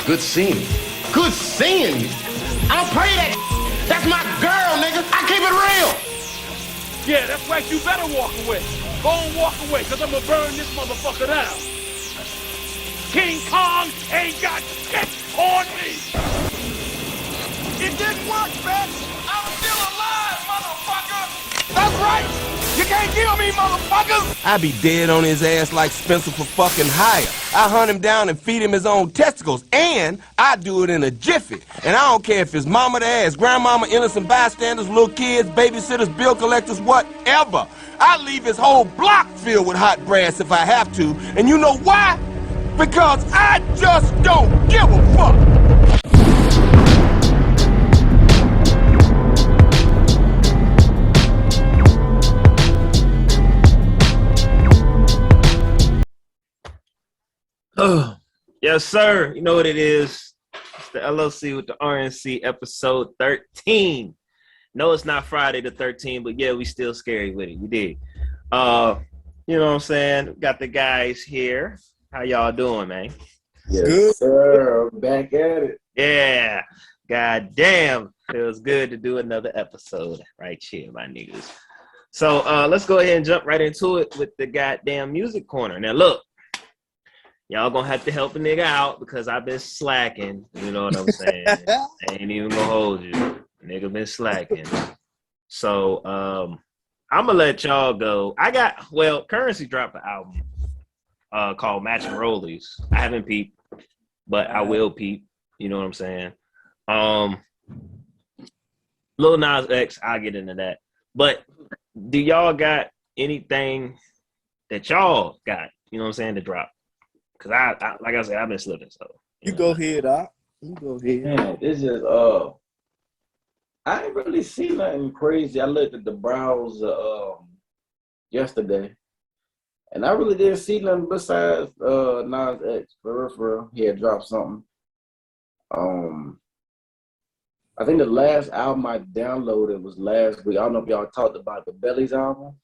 Good seeing you. Good seeing you. I don't pray that. That's my girl, nigga. I keep it real. Yeah, that's right. You better walk away. Go and walk away, because I'm going to burn this motherfucker down. King Kong ain't got shit on me. It didn't work, bitch. I'm still alive, motherfucker. That's right. You can't kill me, motherfuckers. I be dead on his ass like Spencer for fucking hire. I hunt him down and feed him his own testicles, and I do it in a jiffy. And I don't care if it's mama to ass, grandmama, innocent bystanders, little kids, babysitters, bill collectors, whatever. I leave his whole block filled with hot brass if I have to. And you know why? Because I just don't give a fuck. Oh, yes, sir. You know what it is. It's the LLC with the RNC episode 13. No, it's not Friday the 13th, but yeah, we still scary with it. We did. You know what I'm saying? Got the guys here. How y'all doing, man? Yes, good, sir. Back at it. Yeah. God damn. Feels good to do another episode right here, my niggas. So let's go ahead and jump right into it with the goddamn music corner. Now, look. Y'all gonna have to help a nigga out because I've been slacking. You know what I'm saying? I ain't even gonna hold you. Nigga been slacking. So I'm gonna let y'all go. Currency dropped an album called Matching Rollies. I haven't peeped, but I will peep. You know what I'm saying? Lil Nas X, I'll get into that. But do y'all got anything that y'all got, you know what I'm saying, to drop? Cause I like I said, I've been slipping. So you go ahead, Doc. You go ahead. Man, this is I ain't really seen nothing crazy. I looked at the browser yesterday, and I really didn't see nothing besides Nas X. For real, he had dropped something. I think the last album I downloaded was last week. I don't know if y'all talked about the Belly's album.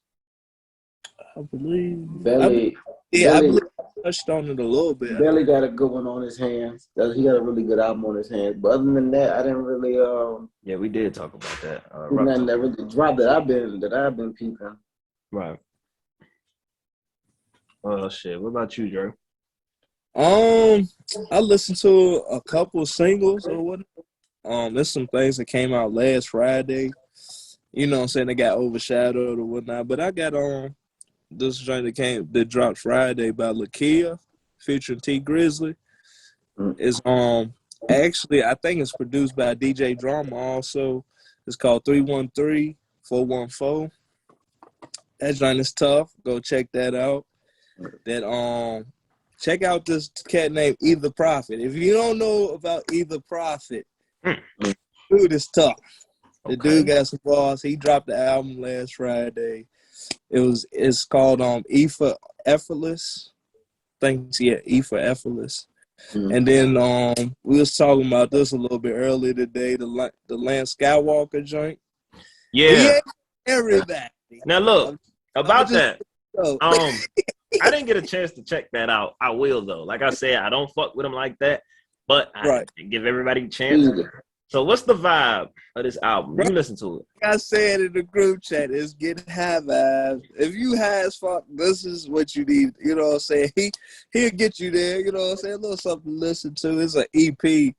I believe Belly. I believe I touched on it a little bit. Belly got a good one on his hands. He got a really good album on his hands. But other than that, I didn't really yeah, we did talk about that. Nothing that really dropped that I've been peeping. Right. Oh shit. What about you, Drew? I listened to a couple singles or whatnot. There's some things that came out last Friday. You know what I'm saying? They got overshadowed or whatnot. But I got this joint that dropped Friday by Lakia featuring T Grizzly. Is actually I think it's produced by DJ Drama also. It's called 313-414. That joint is tough. Go check that out. That check out this cat named Either Prophet. If you don't know about Either Prophet, dude is tough. The dude got some balls. He dropped the album last Friday. It's called E for Effortless. E for Effortless. And then we was talking about this a little bit earlier today, the Lance Skywalker joint. Yeah. Everybody. Now look, about that. I didn't get a chance to check that out. I will though. Like I said, I don't fuck with him like that, but I give everybody a chance. So what's the vibe of this album? You listen to it. Like I said in the group chat, it's getting high vibes. If you high as fuck, this is what you need. You know what I'm saying? He'll get you there. You know what I'm saying? A little something to listen to. It's an EP.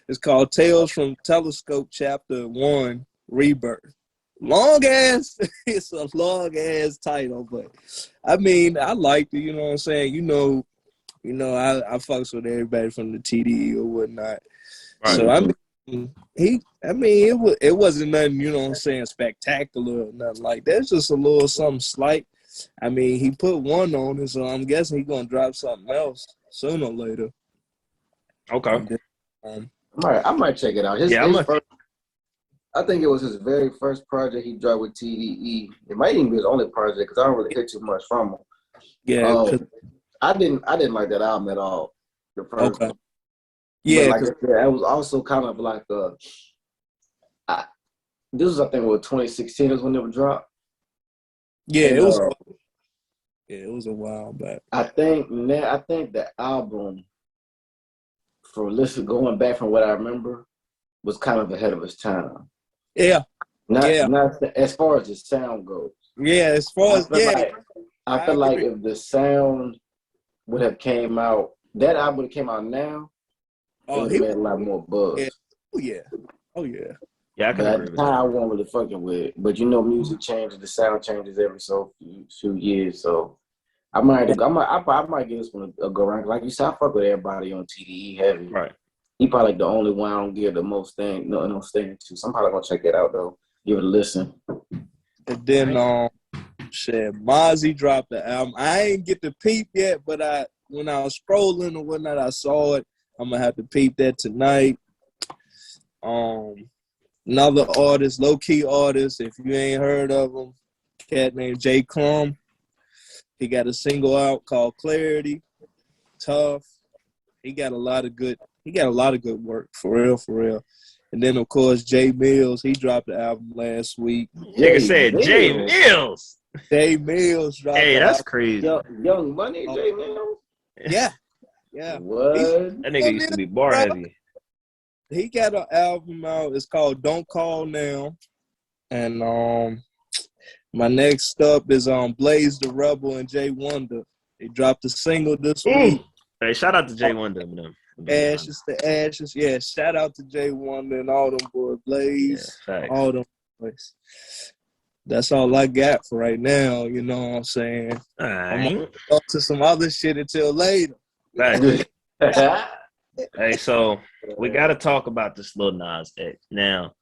It's called Tales from Telescope Chapter 1 Rebirth. Long ass. It's a long ass title, but I mean, I liked it. You know what I'm saying? You know, I fucks with everybody from the TDE or whatnot. Right. So I mean. It wasn't nothing, you know what I'm saying, spectacular or nothing like that. It's just a little something slight. I mean, he put one on it, so I'm guessing he's gonna drop something else sooner or later. Okay. Then, I might check it out. I think it was his very first project he dropped with TDE. It might even be his only project because I don't really hear too much from him. Yeah. I didn't like that album at all. The first one. Yeah, like it was also kind of like this was I think 2016 is when it was dropped. Yeah, and, it was. Yeah, it was a while back. I think the album going back from what I remember, was kind of ahead of its time. Yeah. Not as far as the sound goes. Yeah, as far as I feel like if the sound would have came out, that album would have came out now, it would have made a lot more buzz. Yeah. Oh yeah. Yeah, I can agree with that. I wasn't really fucking with it. But music changes, the sound changes every so few years. So I might give this one a go around. Like you said, I fuck with everybody on TDE heavy. Right. He probably like the only one I don't give the most thing to. So I'm probably gonna check that out though. Give it a listen. And then Mozzie dropped the album. I ain't get to peep yet, but when I was scrolling or whatnot, I saw it. I'm gonna have to peep that tonight. Another artist, low-key artist, if you ain't heard of him, cat named J. Clum. He got a single out called Clarity. Tough. He got a lot of good work, for real. And then of course Jay Mills, he dropped the album last week. Nigga said Jay Mills. Jay Mills dropped Hey, that's album. crazy. Young Money, Jay Mills? Yeah. What? That nigga used to be bar heavy. He got an album out. It's called Don't Call Now. And my next up is Blaze the Rebel and Jay Wonder. They dropped a single this week. Hey, shout out to Jay Wonder. Ashes to Ashes. Yeah, shout out to Jay Wonder and all them boys. Blaze. Yeah, all them boys. That's all I got for right now. You know what I'm saying? I'm going to talk to some other shit until later. Right. Hey, so we got to talk about this Lil Nas X. Now,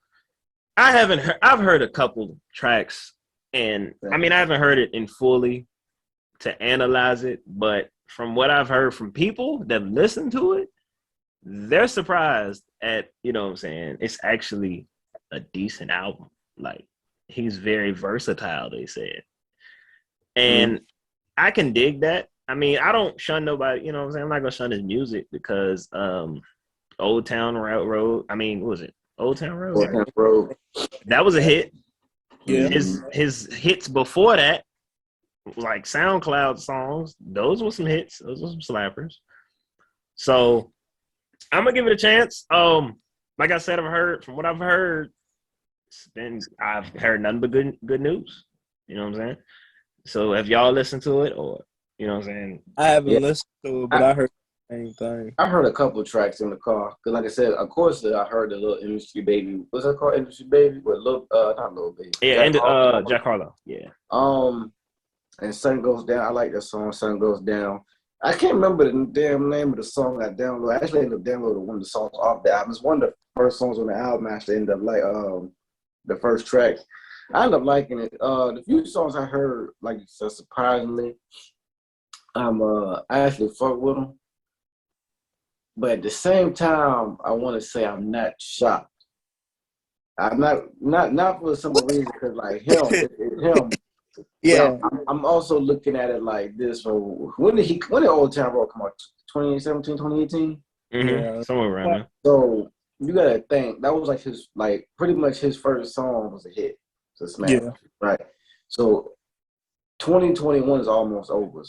I've heard a couple tracks, and I mean, I haven't heard it in fully to analyze it, but from what I've heard from people that listen to it, they're surprised at, you know what I'm saying, it's actually a decent album. Like, he's very versatile, they said. And I can dig that. I mean, I don't shun nobody, you know what I'm saying? I'm not going to shun his music because Old Town Road, I mean, what was it? Old Town Road? Old Town Road. That was a hit. Yeah. His hits before that, like SoundCloud songs, those were some hits. Those were some slappers. So I'm going to give it a chance. Like I said, I've heard nothing but good news. You know what I'm saying? So have y'all listened to it, or you know what I'm saying? I haven't listened to it, but I heard the same thing. I heard a couple of tracks in the car. Because like I said, of course, I heard the little Industry Baby. What's that called? Industry Baby? With not Lil Baby. Yeah, Jack Harlow. Yeah. And Sun Goes Down. I like that song, Sun Goes Down. I can't remember the damn name of the song I downloaded. I actually ended up downloading one of the songs off the album. It's one of the first songs on the album. I actually ended up like the first track. I ended up liking it. The few songs I heard, like so surprisingly, I actually fuck with them. But at the same time, I want to say I'm not shocked. I'm not for some reason because like it's him. Yeah. I'm also looking at it like this. So when did Old Town Road come out? 2017, 2018? Yeah, somewhere around there. So you gotta think that was like pretty much his first song was a hit. So smash. Yeah. Right. So 2021 is almost over.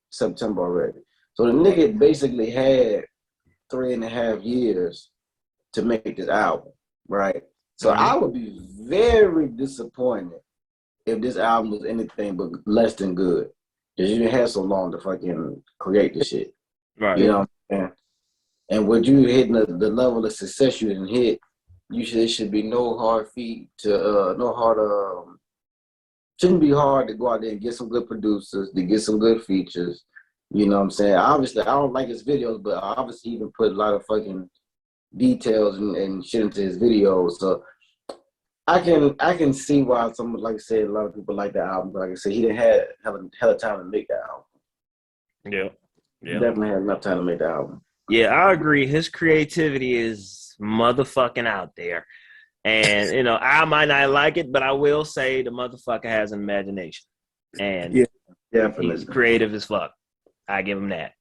September already. So the nigga basically had 3.5 years to make this album, right? So I would be very disappointed if this album was anything but less than good. Because you didn't have so long to fucking create this shit. Right. You know what I'm saying? And when you hitting the level of success you didn't hit, it should be no hard feat to, shouldn't be hard to go out there and get some good producers, to get some good features. You know what I'm saying? Obviously, I don't like his videos, but obviously he even put a lot of fucking details and shit into his videos. So I can see why someone, like I said, a lot of people like the album. But like I said, he didn't have a time to make the album. Yeah. He definitely had enough time to make the album. Yeah, I agree. His creativity is motherfucking out there. And, you know, I might not like it, but I will say the motherfucker has an imagination. And he's creative as fuck. I give him that.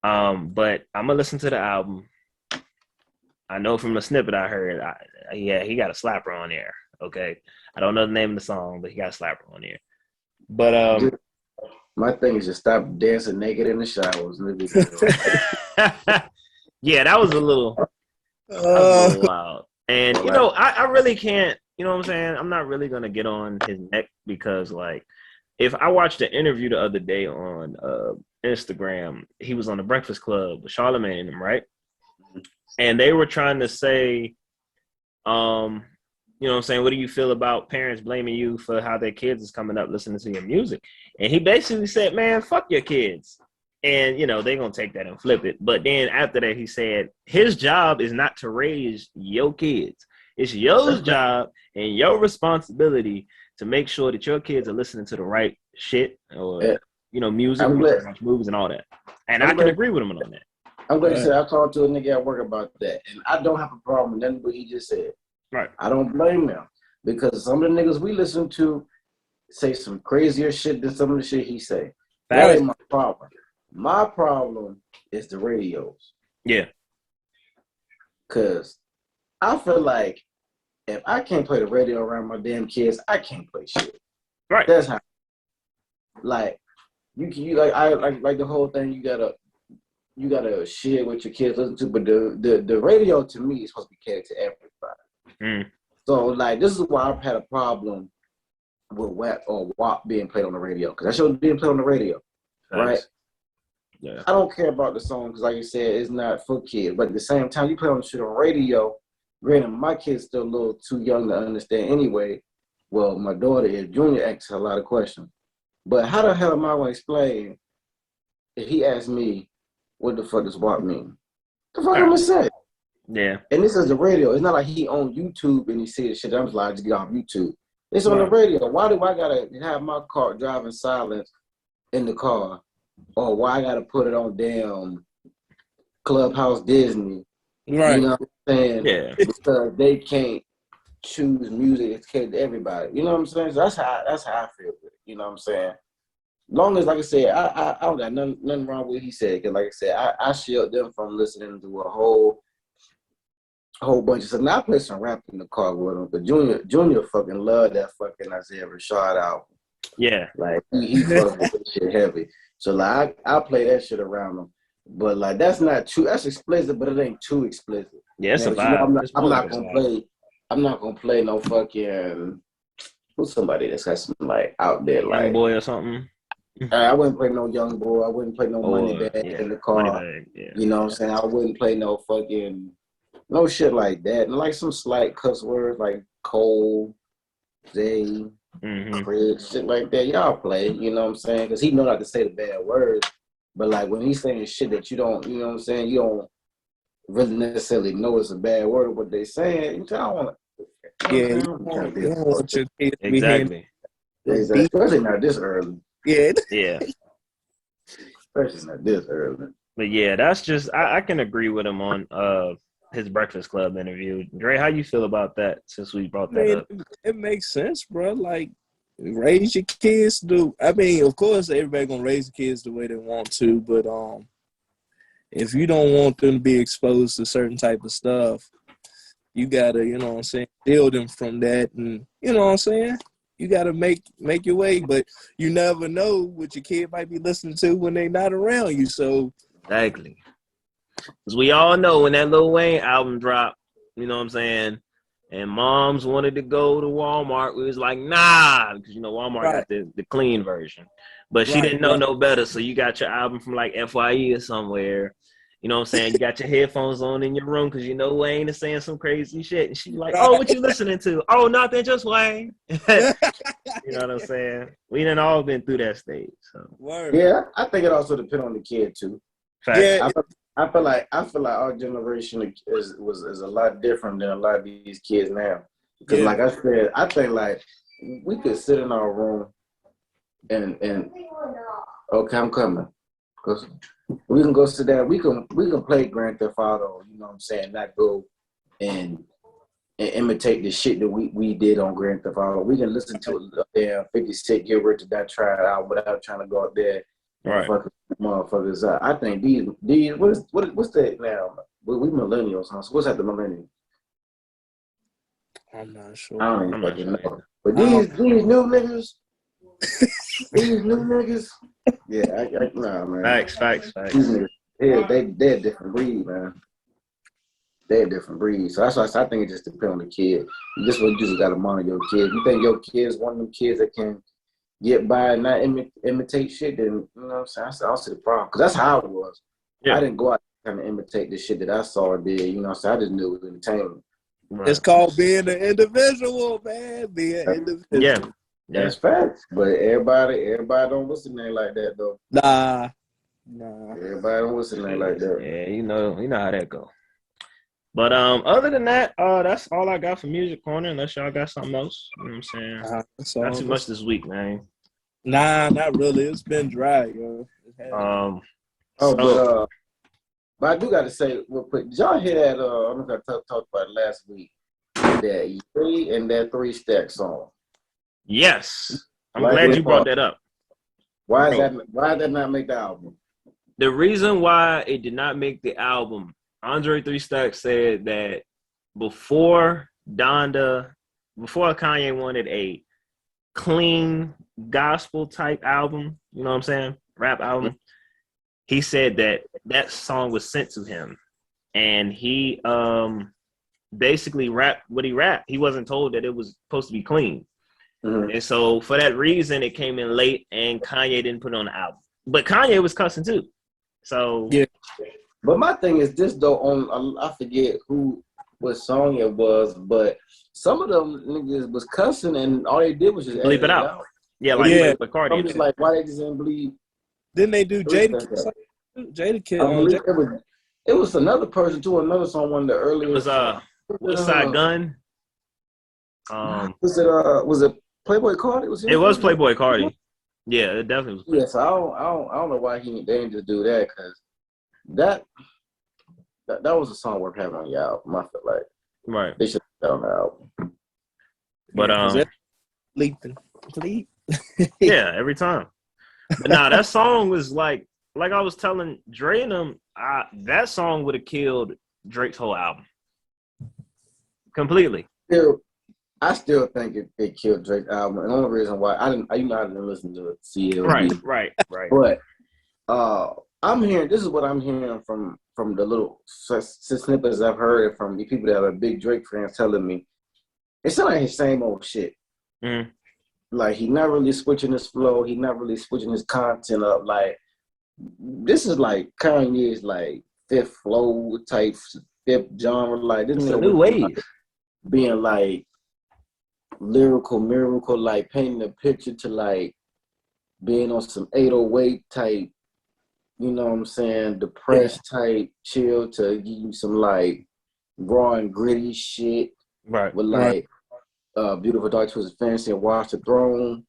But I'm going to listen to the album. I know from the snippet I heard, he got a slapper on there, okay? I don't know the name of the song, but he got a slapper on there. But my thing is just stop dancing naked in the showers. Yeah, that was a little wild. And you know, I really can't. You know what I'm saying? I'm not really gonna get on his neck because, like, if I watched an interview the other day on Instagram, he was on the Breakfast Club with Charlamagne and them, right? And they were trying to say, you know what I'm saying, what do you feel about parents blaming you for how their kids is coming up listening to your music? And he basically said, man, fuck your kids. And, you know, they're going to take that and flip it. But then after that, he said, his job is not to raise your kids. It's your job and your responsibility to make sure that your kids are listening to the right shit or, you know, music, movies and all that. And I can agree with him on that. I'm glad you said I talked to a nigga at work about that. And I don't have a problem with nothing what he just said. Right. I don't blame them because some of the niggas we listen to say some crazier shit than some of the shit he say. That ain't my problem. My problem is the radios. Yeah. Cause I feel like if I can't play the radio around my damn kids, I can't play shit. Right. That's how. Like you like the whole thing. You gotta share what your kids listen to, but the radio to me is supposed to be catered to everybody. So like this is why I've had a problem with WAP or WAP being played on the radio because that show being played on the radio, right? Yeah. I don't care about the song because, like you said, it's not for kids. But at the same time, you play on shit on radio. Granted, my kid's still a little too young to understand anyway. Well, my daughter is. Junior asks a lot of questions. But how the hell am I going to explain if he asks me, what the fuck does WAP mean? The fuck am I going to say? Yeah. And this is the radio. It's not like he on YouTube and he see the shit. I'm just like, just get off YouTube. It's on the radio. Why do I got to have my car driving silence in the car? Or why I gotta put it on damn Clubhouse Disney? Right. You know what I'm saying? Yeah. Because they can't choose music that's catered to everybody. You know what I'm saying? So that's how I feel with it. You know what I'm saying? Long as, like I said, I don't got nothing wrong with what he said. Because like I said, I shield them from listening to a whole bunch of stuff. Now I play some rap in the car with him, but Junior fucking loved that fucking Isaiah Rashad album. Yeah. Like he fucking with that shit heavy. So like I play that shit around them, but like that's not too. That's explicit, but it ain't too explicit. Yeah, it's a vibe. You know, I'm not gonna play. I'm not gonna play no fucking. Who's somebody that's got some like out there like Young Boy or something. I wouldn't play no Young Boy. I wouldn't play no Money Bag in the car. You know what I'm saying? I wouldn't play no fucking no shit like that. And like some slight cuss words like Cole, Zay. Chris, shit like that, y'all play, you know what I'm saying? Because he know not to say the bad words, but like when he's saying shit that you don't, you know what I'm saying, you don't really necessarily know it's a bad word what they saying. You don't want to, you don't want your kids to be exactly. Especially not this early. Yeah. Especially not this early. But yeah, that's just I can agree with him on his Breakfast Club interview. Dre, how you feel about that since we brought that up? It makes sense, bro. Like, raise your kids I mean, of course, everybody gonna raise the kids the way they want to, but if you don't want them to be exposed to certain type of stuff, you gotta, you know what I'm saying, shield them from that, and you know what I'm saying. You gotta make your way, but you never know what your kid might be listening to when they're not around you. So exactly. Because we all know when that Lil Wayne album dropped, you know what I'm saying, and moms wanted to go to Walmart, we was like, nah, because, you know, Walmart got the clean version. But she didn't know no better, so you got your album from, like, FYE or somewhere. You know what I'm saying? You got your headphones on in your room because you know Wayne is saying some crazy shit. And she's like, oh, what you listening to? Oh, nothing, just Wayne. You know what I'm saying? We done all been through that stage. So. Yeah, I think it also depends on the kid, too. Fact. Yeah. I feel like our generation is a lot different than a lot of these kids now. Because like I said, I think like we could sit in our room and okay, I'm coming. Cause we can go sit down. We can play Grand Theft Auto. You know what I'm saying? Not go and imitate the shit that we did on Grand Theft Auto. We can listen to a damn 50 Cent Get Rich or Die Trying out without trying to go out there. Right. Motherfuckers. I think these what's that now? We millennials, huh? So what's at the millennials? I'm not sure. I don't even fucking know. But these new niggas, yeah, nah, man. Facts. These niggas, they're a different breed, man. they're a different breed. So that's why I think it just depends on the kid. You just got to monitor your kid. You think your kid is one of them kids that can get by and not imitate shit, then you know what I'm saying? I don't see the problem. Because that's how I was. Yeah. I didn't go out trying to imitate the shit that I saw or did. You know what I'm saying? I just knew it was entertainment. Right. It's called being an individual, man. Being an individual. Yeah. That's facts. But everybody don't listen to it like that, though. Nah. Everybody don't listen to it like that. Yeah, you know how that go. But other than that, that's all I got for Music Corner. Unless y'all got something else, you know what I'm saying? Not too much this week, man. Nah, not really. It's been dry, yo. But I do got to say real quick. Did y'all hear that? I don't know if I talked about it last week. That Ye and that 3 Stack song. Yes, I'm glad you brought that up. Why did that not make the album? The reason why it did not make the album, Andre 3 Stack said that before Kanye wanted a clean gospel type album, you know what I'm saying, rap album, he said that song was sent to him, and he basically rapped what he rapped. He wasn't told that it was supposed to be clean. Mm-hmm. And so for that reason, it came in late, and Kanye didn't put it on the album. But Kanye was cussing too. So yeah. But my thing is this though. I forget what song it was, but some of them niggas was cussing, and all they did was just bleep it out. Yeah, like Cardi. I'm just like, why they just didn't bleep? Didn't they do Jada? It was another person too. Another song, one of the earliest. It was Westside Gun. Was it Playboy Cardi? It was Playboy Cardi. Yeah, it definitely was. Yeah, so I don't know why they didn't just do that, because that was a song worth having on the album. I feel like right. They should have that on the album. But bleep. Yeah, every time. But nah, that song was like I was telling Dre and them, that song would have killed Drake's whole album completely. I still think it killed Drake's album. And the only reason why I didn't listen to it. CLB. Right. But this is what I'm hearing from the little snippets I've heard from the people that are big Drake fans telling me. It's not like his same old shit. Mm. Like, he not really switching his flow. He not really switching his content up. Like, this is like Kanye's like fifth flow type, fifth genre. Like, this is a new wave. Being like lyrical miracle, like painting a picture to like being on some 808 type, you know what I'm saying, depressed type chill, to give you some like raw and gritty shit. Right. With like Beautiful Dark Twisted Fantasy and Watch the Throne.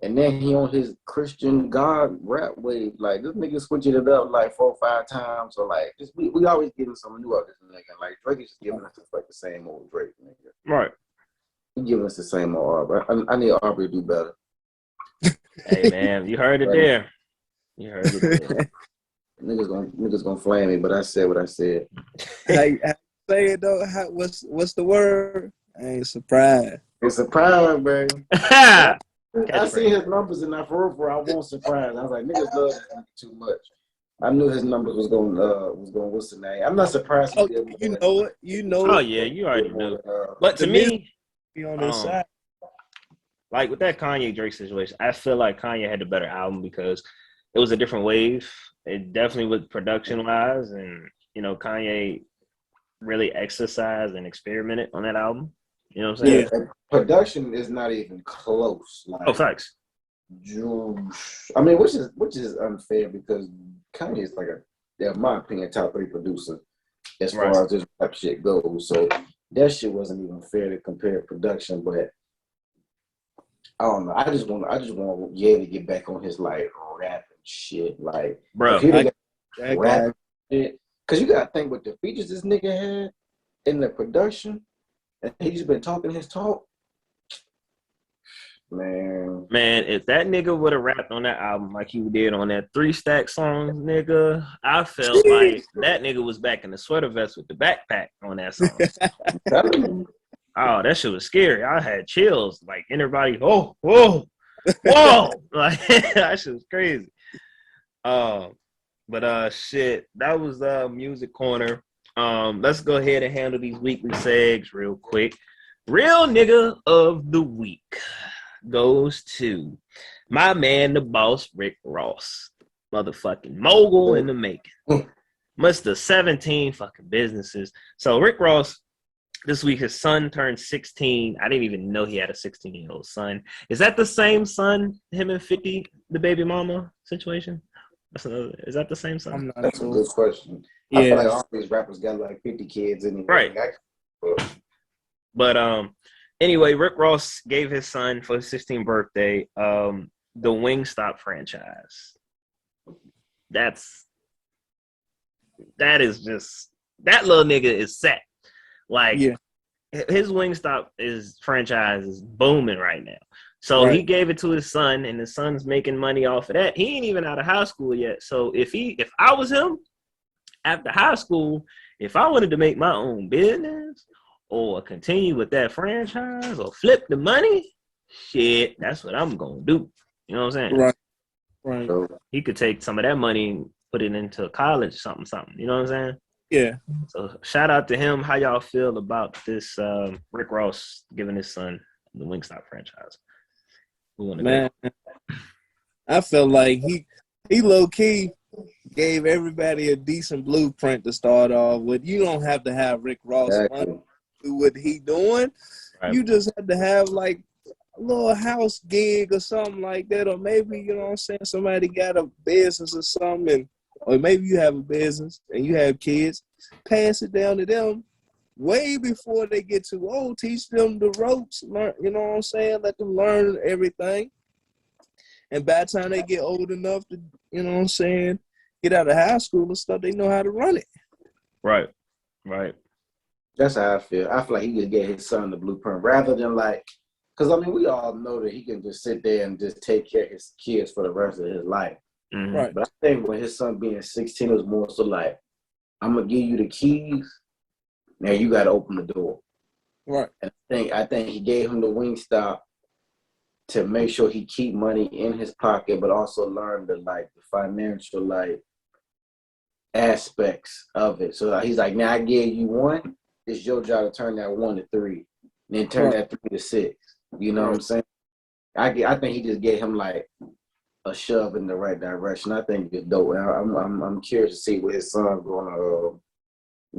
And then he on his Christian God rap wave. Like, this nigga switching it up like 4 or 5 times. Or like, we always getting something new out of this nigga. Like, Drake is just giving us like the same old Drake nigga. Right. He giving us the same old Aubrey. I need Aubrey to do better. Hey man, you heard it there. You heard it there. Niggas gonna flame me, but I said what I said. Hey, say it though. What's the word? I ain't surprised. It's surprise, baby. I see his numbers and I for I won't surprise. I was like, niggas love this nigga too much. I knew his numbers was going what's the name? I'm not surprised. Oh, you know it. You know. Oh yeah, you already know. But to me, be on this side. Like with that Kanye Drake situation, I feel like Kanye had the better album because it was a different wave. It definitely was production wise, and you know, Kanye really exercised and experimented on that album. You know what I'm saying? Yeah, production is not even close. Like, facts. I mean, which is unfair because Kanye is like in my opinion, top 3 producer as far as this rap shit goes. So that shit wasn't even fair to compare production, but I don't know. I just want Ye to get back on his like rap and shit, like bro. Rap shit, because you gotta think what the features this nigga had in the production. And he's been talking his talk. Man, if that nigga would have rapped on that album like he did on that 3 Stack song, nigga, I felt like that nigga was back in the sweater vest with the backpack on that song. Oh, that shit was scary. I had chills. Like, everybody, whoa. Like, that shit was crazy. But shit, that was Music Corner. Let's go ahead and handle these weekly segs real quick. Real nigga of the week goes to my man, the boss, Rick Ross. Motherfucking mogul in the making. Must have 17 fucking businesses. So Rick Ross, this week, his son turned 16. I didn't even know he had a 16-year-old son. Is that the same son, him and 50, the baby mama situation? Is that the same son? I'm not That's sure. a good question. Yeah. I feel like all these rappers got like 50 kids anyway. Right. But anyway, Rick Ross gave his son for his 16th birthday the Wingstop franchise. That is just, that little nigga is set. Like, Yeah. his Wingstop franchise is booming right now. So he gave it to his son, and his son's making money off of that. He ain't even out of high school yet. So if I was him after high school, if I wanted to make my own business or continue with that franchise or flip the money, shit, that's what I'm gonna do. You know what I'm saying? Right. So, He could take some of that money and put it into college, something. You know what I'm saying? Yeah. So shout out to him. How y'all feel about this Rick Ross giving his son the Wingstop franchise? Man, I felt like he low key gave everybody a decent blueprint to start off with. You don't have to have Rick Ross exactly. do what he doing. Right. You just have to have like a little house gig or something like that, or maybe, you know what I'm saying, somebody got a business or something, or maybe you have a business and you have kids. Pass it down to them way before they get too old. Teach them the ropes, learn, you know what I'm saying? Let them learn everything. And by the time they get old enough to, you know what I'm saying, get out of high school and stuff, they know how to run it. Right. That's how I feel. I feel like he could get his son the blueprint rather than like, because I mean, we all know that he can just sit there and just take care of his kids for the rest of his life. Mm-hmm. Right. But I think when his son being 16, it was more so like, I'm gonna give you the keys. Now you got to open the door. Right. And I think he gave him the Wingstop to make sure he keep money in his pocket, but also learn the financial aspects of it. So he's like, now I gave you one. It's your job to turn that 1 to 3, and then turn that 3 to 6. You know what I'm saying? I think he just gave him like a shove in the right direction. I think it's dope. I'm curious to see what his son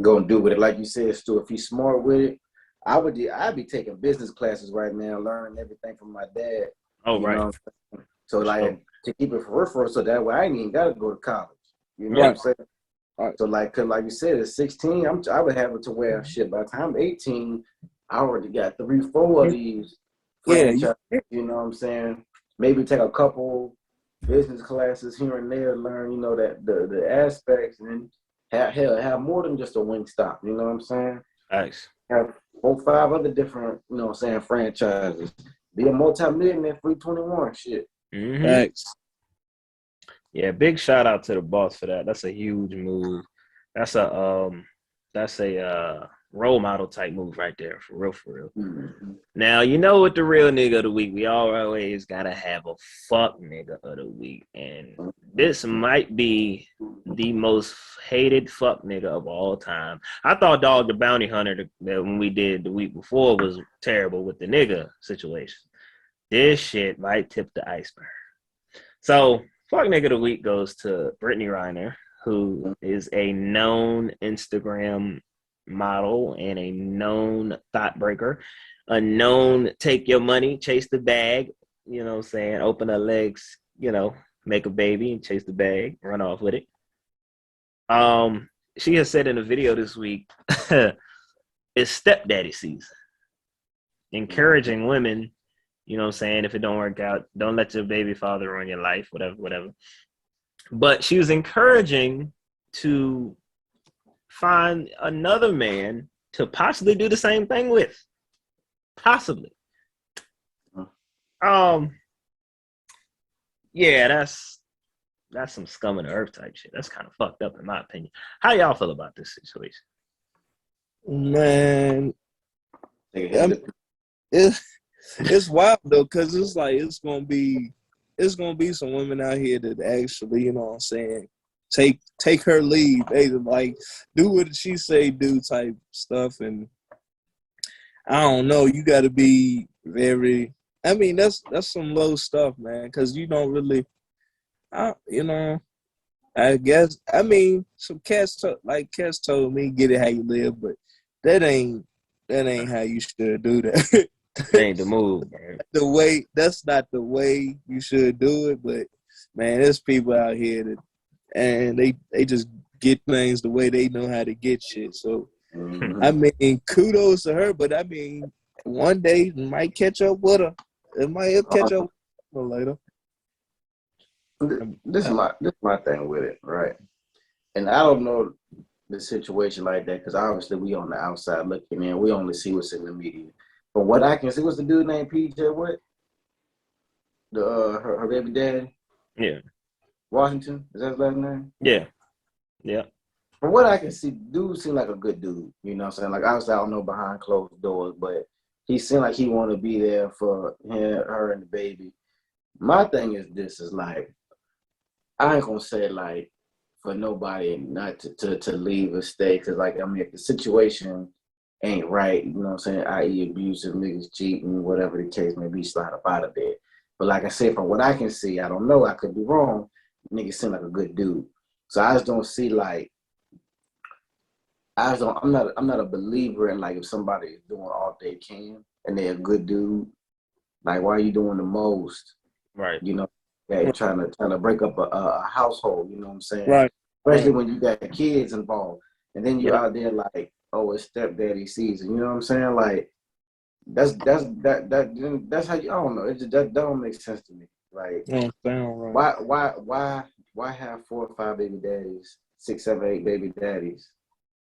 gonna do with it. Like you said, Stu, if he's smart with it, I'd be taking business classes right now, learning everything from my dad. Oh, right. So like to keep it for referral, so that way I ain't even gotta go to college. You know what I'm saying? Right. So like, cause like you said, at 16, I would have it to where shit. By the time I'm 18, I already got 3-4 of these franchises. You know what I'm saying? Maybe take a couple business classes here and there, learn, you know, that the aspects, and then have more than just a Wingstop. You know what I'm saying? Thanks. Have 4-5 other different, you know what I'm saying, franchises. Be a multi-millionaire, 321 shit. Mm-hmm. Thanks. Yeah, big shout out to the boss for that. That's a huge move. That's a role model type move right there, for real. Mm-hmm. Now, you know what the real nigga of the week, we always gotta have a fuck nigga of the week. And this might be the most hated fuck nigga of all time. I thought Dog the Bounty Hunter that when we did the week before was terrible with the nigga situation. This shit might tip the iceberg. So fuck nigga of the week goes to Brittany Reiner, who is a known Instagram model and a known thought breaker, a known take your money, chase the bag, you know what I'm saying, open her legs, you know, make a baby and chase the bag, run off with it. She has said in a video this week, it's stepdaddy season. Encouraging women, you know what I'm saying, if it don't work out, don't let your baby father ruin your life, whatever. But she was encouraging to find another man to possibly do the same thing with. Possibly. Yeah, that's some scum of the earth type shit. That's kind of fucked up in my opinion. How y'all feel about this situation? Man, it's wild though, because it's like it's gonna be some women out here that actually, you know what I'm saying, take her leave. Hey, like do what she say do type stuff. And I don't know. You got to be very. I mean, that's some low stuff, man. Because you don't really, you know. I guess I mean some cats like cats told me get it how you live, but that ain't how you should do that. That ain't the move, man. That's not the way you should do it. But man, there's people out here that and they just get things the way they know how to get shit. So I mean, kudos to her, but I mean, one day it might catch up with her. It might catch up with her later. This is my thing with it, right? And I don't know the situation like that because obviously we on the outside looking in. We only see what's in the media. But what I can see, what's the dude named PJ? What? The her baby daddy? Yeah. Washington? Is that his last name? Yeah. Yeah. From what I can see, dude seemed like a good dude. You know what I'm saying? Like obviously I don't know behind closed doors, but he seemed like he wanted to be there for her and the baby. My thing is this is like I ain't gonna say like for nobody not to leave or stay because like I mean if the situation ain't right, you know what I'm saying, i.e. abusive, niggas cheating, whatever the case may be, slide up out of there. But like I said, from what I can see, I don't know, I could be wrong. Niggas seem like a good dude. So I just don't see like I'm not a believer in like if somebody is doing all they can and they're a good dude, like why are you doing the most? Right. You know. Yeah, trying to break up a household, you know what I'm saying? Right. Especially when you got kids involved. And then you out there like, oh, it's stepdaddy season. You know what I'm saying? Like that's how you I don't know. It just that don't make sense to me. Like right. why have 4 or 5 baby daddies, 6, 7, 8 baby daddies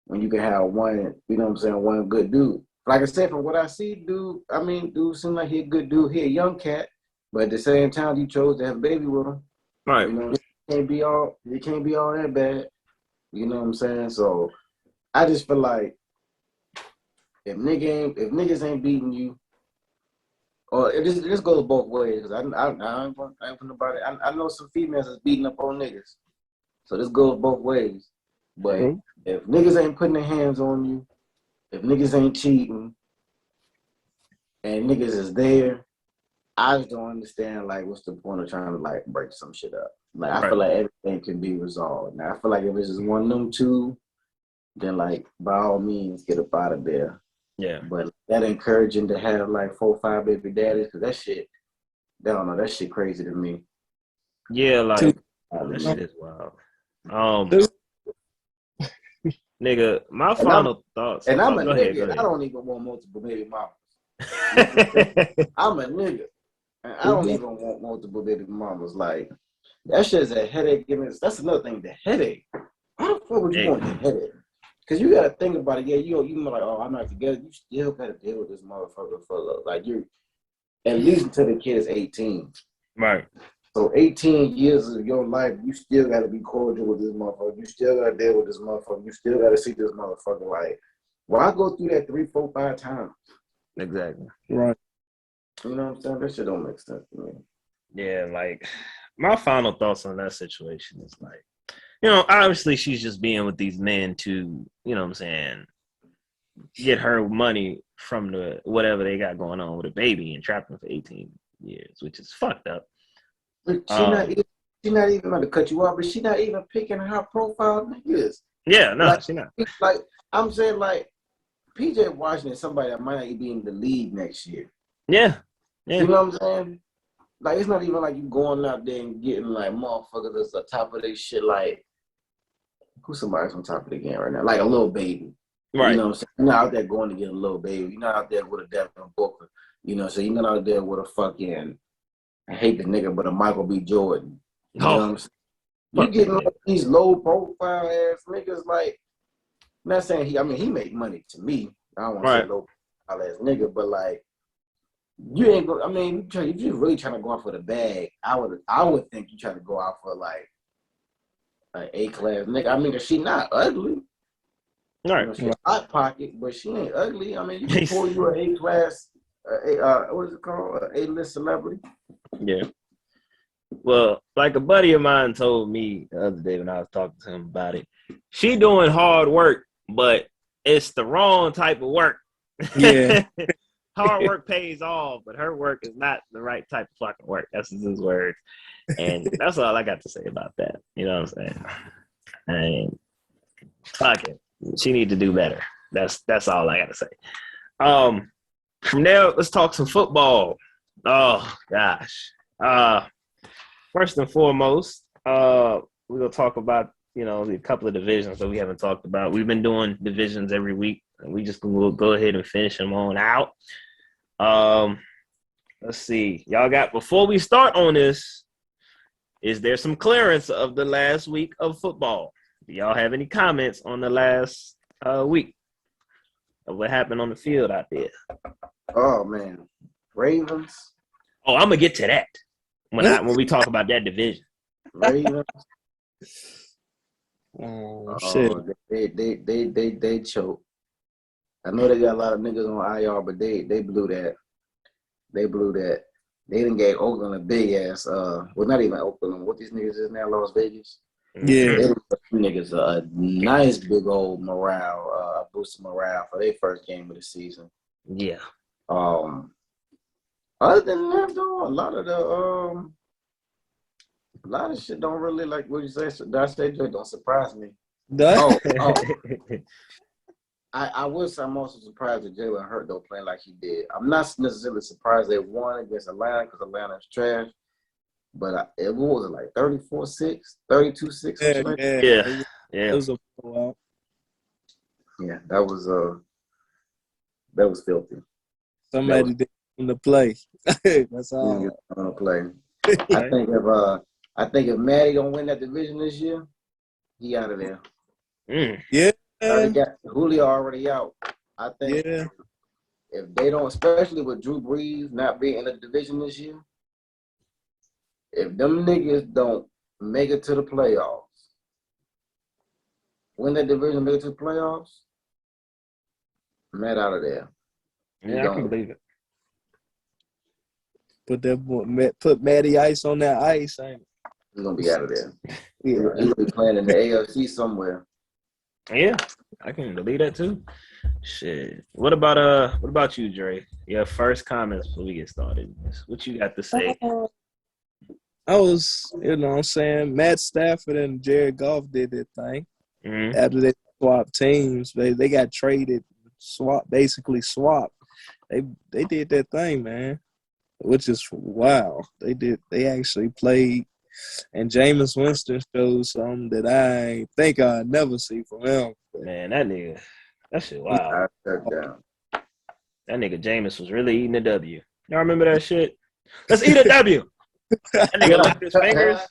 when you can have one, you know what I'm saying, one good dude. Like I said, from what I see, dude seems like he a good dude. He a young cat. But at the same time, you chose to have a baby with him. Right. You know, it can't be all that bad. You know what I'm saying? So I just feel like if niggas ain't beating you, or this goes both ways. Cause I ain't for nobody. I know some females that's beating up on niggas. So this goes both ways. But if niggas ain't putting their hands on you, if niggas ain't cheating, and niggas is there, I just don't understand, like, what's the point of trying to, like, break some shit up? Like, I feel like everything can be resolved. Now, I feel like if it's just one of them two, then, like, by all means, get up out of there. Yeah. But that encouraging to have, like, 4 or 5 baby daddies, because that shit, I don't know, that shit crazy to me. Yeah, like, that shit is wild. Nigga, my final thoughts. And I'm a nigga, go ahead. I don't even want multiple baby mamas. I'm a nigga. And I don't even want multiple baby mamas. Like, that shit is a headache. That's another thing, the headache. How the fuck would you want the headache? Because you got to think about it. Yeah, you like, oh, I'm not together. You still got to deal with this motherfucker for, like, you're at least until the kid is 18. Right. So 18 years of your life, you still got to be cordial with this motherfucker. You still got to deal with this motherfucker. You still got to see this motherfucker. Like, why go through that 3, 4, 5 times? Exactly. Right. You know what I'm saying? That shit don't make sense to me. Yeah, like, my final thoughts on that situation is like, you know, obviously she's just being with these men to, you know what I'm saying, get her money from the whatever they got going on with a baby and trap them for 18 years, which is fucked up. But she not even going to cut you off, but she not even picking her profile niggas. Yeah, no, like, she not. Like, I'm saying, like, PJ Washington is somebody that might not be in the league next year. Yeah. You know what I'm saying? Like, it's not even like you going out there and getting, like, motherfuckers that's on top of their shit, like, who's somebody's on top of the game right now? Like a little baby. Right. You know what I'm saying? You're not out there going to get a little baby. You're not out there with a Devin Booker. You know, so you're not out there with a fucking, I hate the nigga, but a Michael B. Jordan. You know what I'm saying? You getting like these low profile ass niggas, like, I'm not saying he make money to me. I don't want to say low profile ass nigga, but like, you ain't go. I mean, if you're really trying to go out for the bag, I would think you try to go out for like an A-class nigga. I mean, she not ugly. Right. You know, she's hot pocket, but she ain't ugly. I mean, you can pull you an A-class, what is it called? A-list celebrity. Yeah. Well, like a buddy of mine told me the other day when I was talking to him about it, she doing hard work, but it's the wrong type of work. Yeah. Hard work pays off, but her work is not the right type of fucking work. That's his words. And that's all I got to say about that. You know what I'm saying? And fuck it. She need to do better. That's all I got to say. From there, let's talk some football. Oh gosh. First and foremost, we're gonna talk about a couple of divisions that we haven't talked about. We've been doing divisions every week, and we just will go ahead and finish them on out. Let's see, y'all got before we start on this. Is there some clearance of the last week of football? Do y'all have any comments on the last week of what happened on the field out there? Oh man, Ravens. Oh, I'm gonna get to that when we talk about that division. Ravens. Oh shit. They choked. I know they got a lot of niggas on IR, but they blew that. They blew that. They didn't get Oakland a big ass. Well, not even Oakland. What these niggas is now, Las Vegas. Yeah. They niggas a nice big old morale, boost of morale for their first game of the season. Yeah. Other than that, though, a lot of shit don't really like what you say. So that don't surprise me. Oh, I was. I'm also surprised that Jalen Hurt though playing like he did. I'm not necessarily surprised they won against Atlanta because Atlanta's trash. But it was like 34-6, 32-6. Yeah. It was a blowout. Yeah, that was filthy. Somebody did in the play. That's all. On the play. I think if Maddie don't win that division this year, he out of there. Yeah. Already got Julio already out. I think if they don't, especially with Drew Brees not being in the division this year, if them niggas don't make it to the playoffs, win that division, make it to the playoffs, Matt out of there. Yeah, I can believe it. Put Matty Ice on that ice, ain't it? He's gonna be out of there. Yeah. He'll be playing in the AFC somewhere. Yeah, I can believe that too. Shit. What about you, Dre? Your first comments before we get started. What you got to say? I was, what I'm saying, Matt Stafford and Jared Goff did their thing. Mm-hmm. After they swapped teams, they got traded, basically swapped. They did their thing, man, which is wow. They actually played, and Jameis Winston showed something that I think I'd never see from him. Man, that shit wow. That nigga Jameis was really eating a W. Y'all remember that shit? Let's eat a W. That nigga licked his fingers.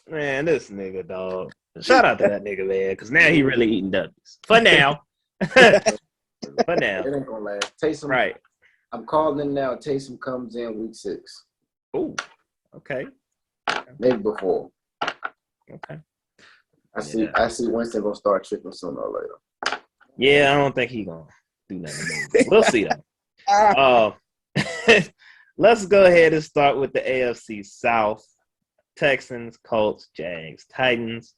Man, this nigga, dog. Shout out to that nigga, man, because now he really eating W's. For now. For now. It ain't gonna last. Taysom, right. I'm calling in now. Taysom comes in week 6. Oh, okay. Maybe before. Okay. I see Winston gonna start tripping sooner or later. Yeah, I don't think he gonna do nothing. We'll see though. Let's go ahead and start with the AFC South. Texans, Colts, Jags, Titans.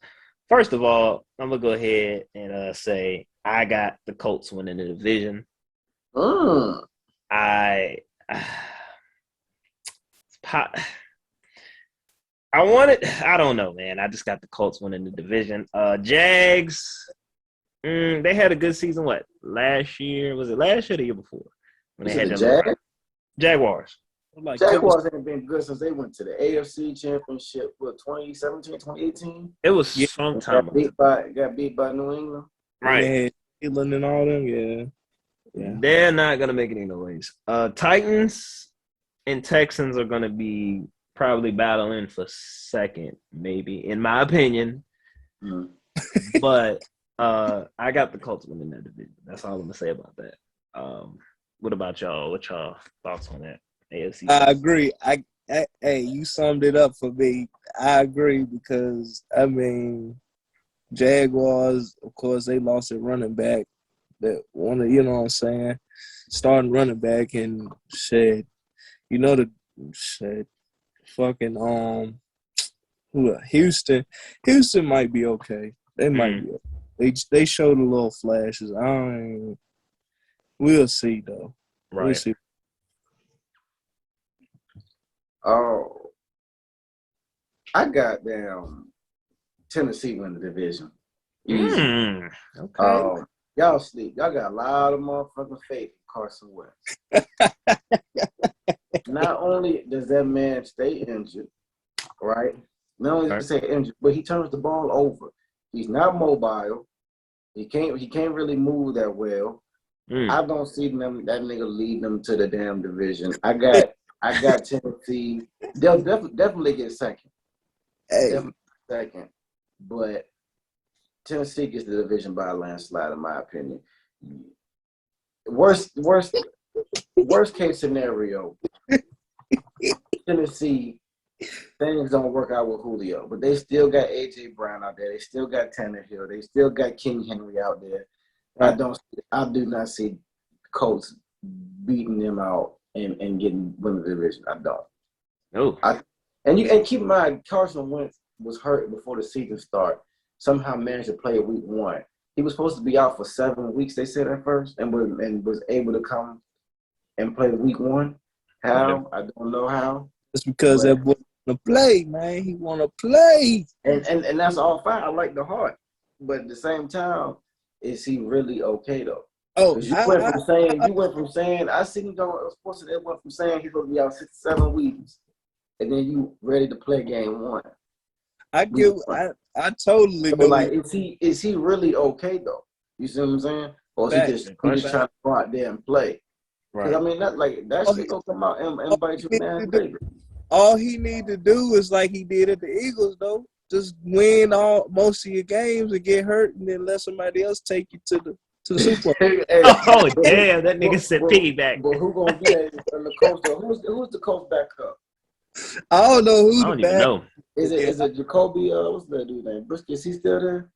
First of all, I'm going to go ahead and say I got the Colts winning the division. I don't know, man. I just got the Colts winning the division. Jags, they had a good season, last year? Was it last year or the year before? When they had the Jaguars. Jaguars ain't been good since they went to the AFC Championship for 2017, 2018. It was some time. Got beat by New England. Right. Cleveland and all them, yeah. They're not going to make any noise. Titans and Texans are going to be probably battling for second, maybe, in my opinion. But I got the Colts winning that division. That's all I'm going to say about that. What about y'all? What y'all thoughts on that? AFC. I agree. Hey, you summed it up for me. I agree because, I mean, Jaguars, of course, they lost their running back. That one of, you know what I'm saying, starting running back and shit. You know the shit. Fucking Well, Houston might be okay. They might be. They showed a little flashes. We'll see though. Right. We'll see. Oh, I got down Tennessee win the division. Easy. Okay. Y'all sleep. Y'all got a lot of motherfucking faith in Carson Wentz. Not only does that man stay injured, right? Not only does he stay injured, but he turns the ball over. He's not mobile. He can't really move that well. I don't see that nigga lead them to the damn division. I got Tennessee. They'll definitely get second. Definitely second. But Tennessee gets the division by a landslide, in my opinion. Worst case scenario, Tennessee, things don't work out with Julio, but they still got AJ Brown out there. They still got Tannehill. They still got King Henry out there. I do not see Colts beating them out and winning the division. I don't. Oh. And keep in mind, Carson Wentz was hurt before the season started. Somehow managed to play week 1. He was supposed to be out for 7 weeks, they said at first, and was able to come and play week 1. How? I don't know how. It's because that boy want to play, man. He want to play. And that's all fine. I like the heart. But at the same time, is he really okay, though? Oh, you went from saying I seen him going. It went from saying he's going to be out 6 to 7 weeks, and then you ready to play game 1. I totally so like, is he really okay though? You see what I'm saying? Or is he just trying to go out there and play? Because I mean, that shit gonna come out and bite you in the ass, baby. All he need to do is like he did at the Eagles, though. Just win most of your games and get hurt, and then let somebody else take you to the Super Bowl. Oh damn, that nigga said piggyback. But who gonna do that? The coach? Who's the coach backup? I don't know who I don't even know. Is it Jacoby? What's that dude name? Brisket? Is he still there?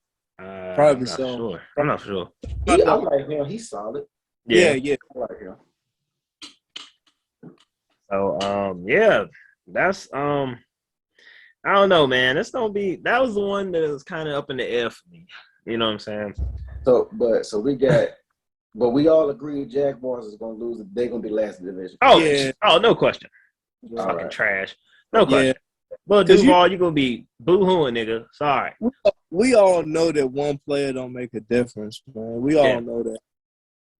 Probably I'm not sure. I'm not sure. I like him. He's solid. Yeah. I like him. So yeah, that's I don't know, man. That was the one that was kind of up in the air for me. You know what I'm saying? So we all agree Jaguars is gonna lose. They're gonna be last in the division. Oh yeah. Oh, no question. Fucking trash. No question. Well, Duval, you're gonna be boo-hooing, nigga. Sorry. We all know that one player don't make a difference, man. We all know that.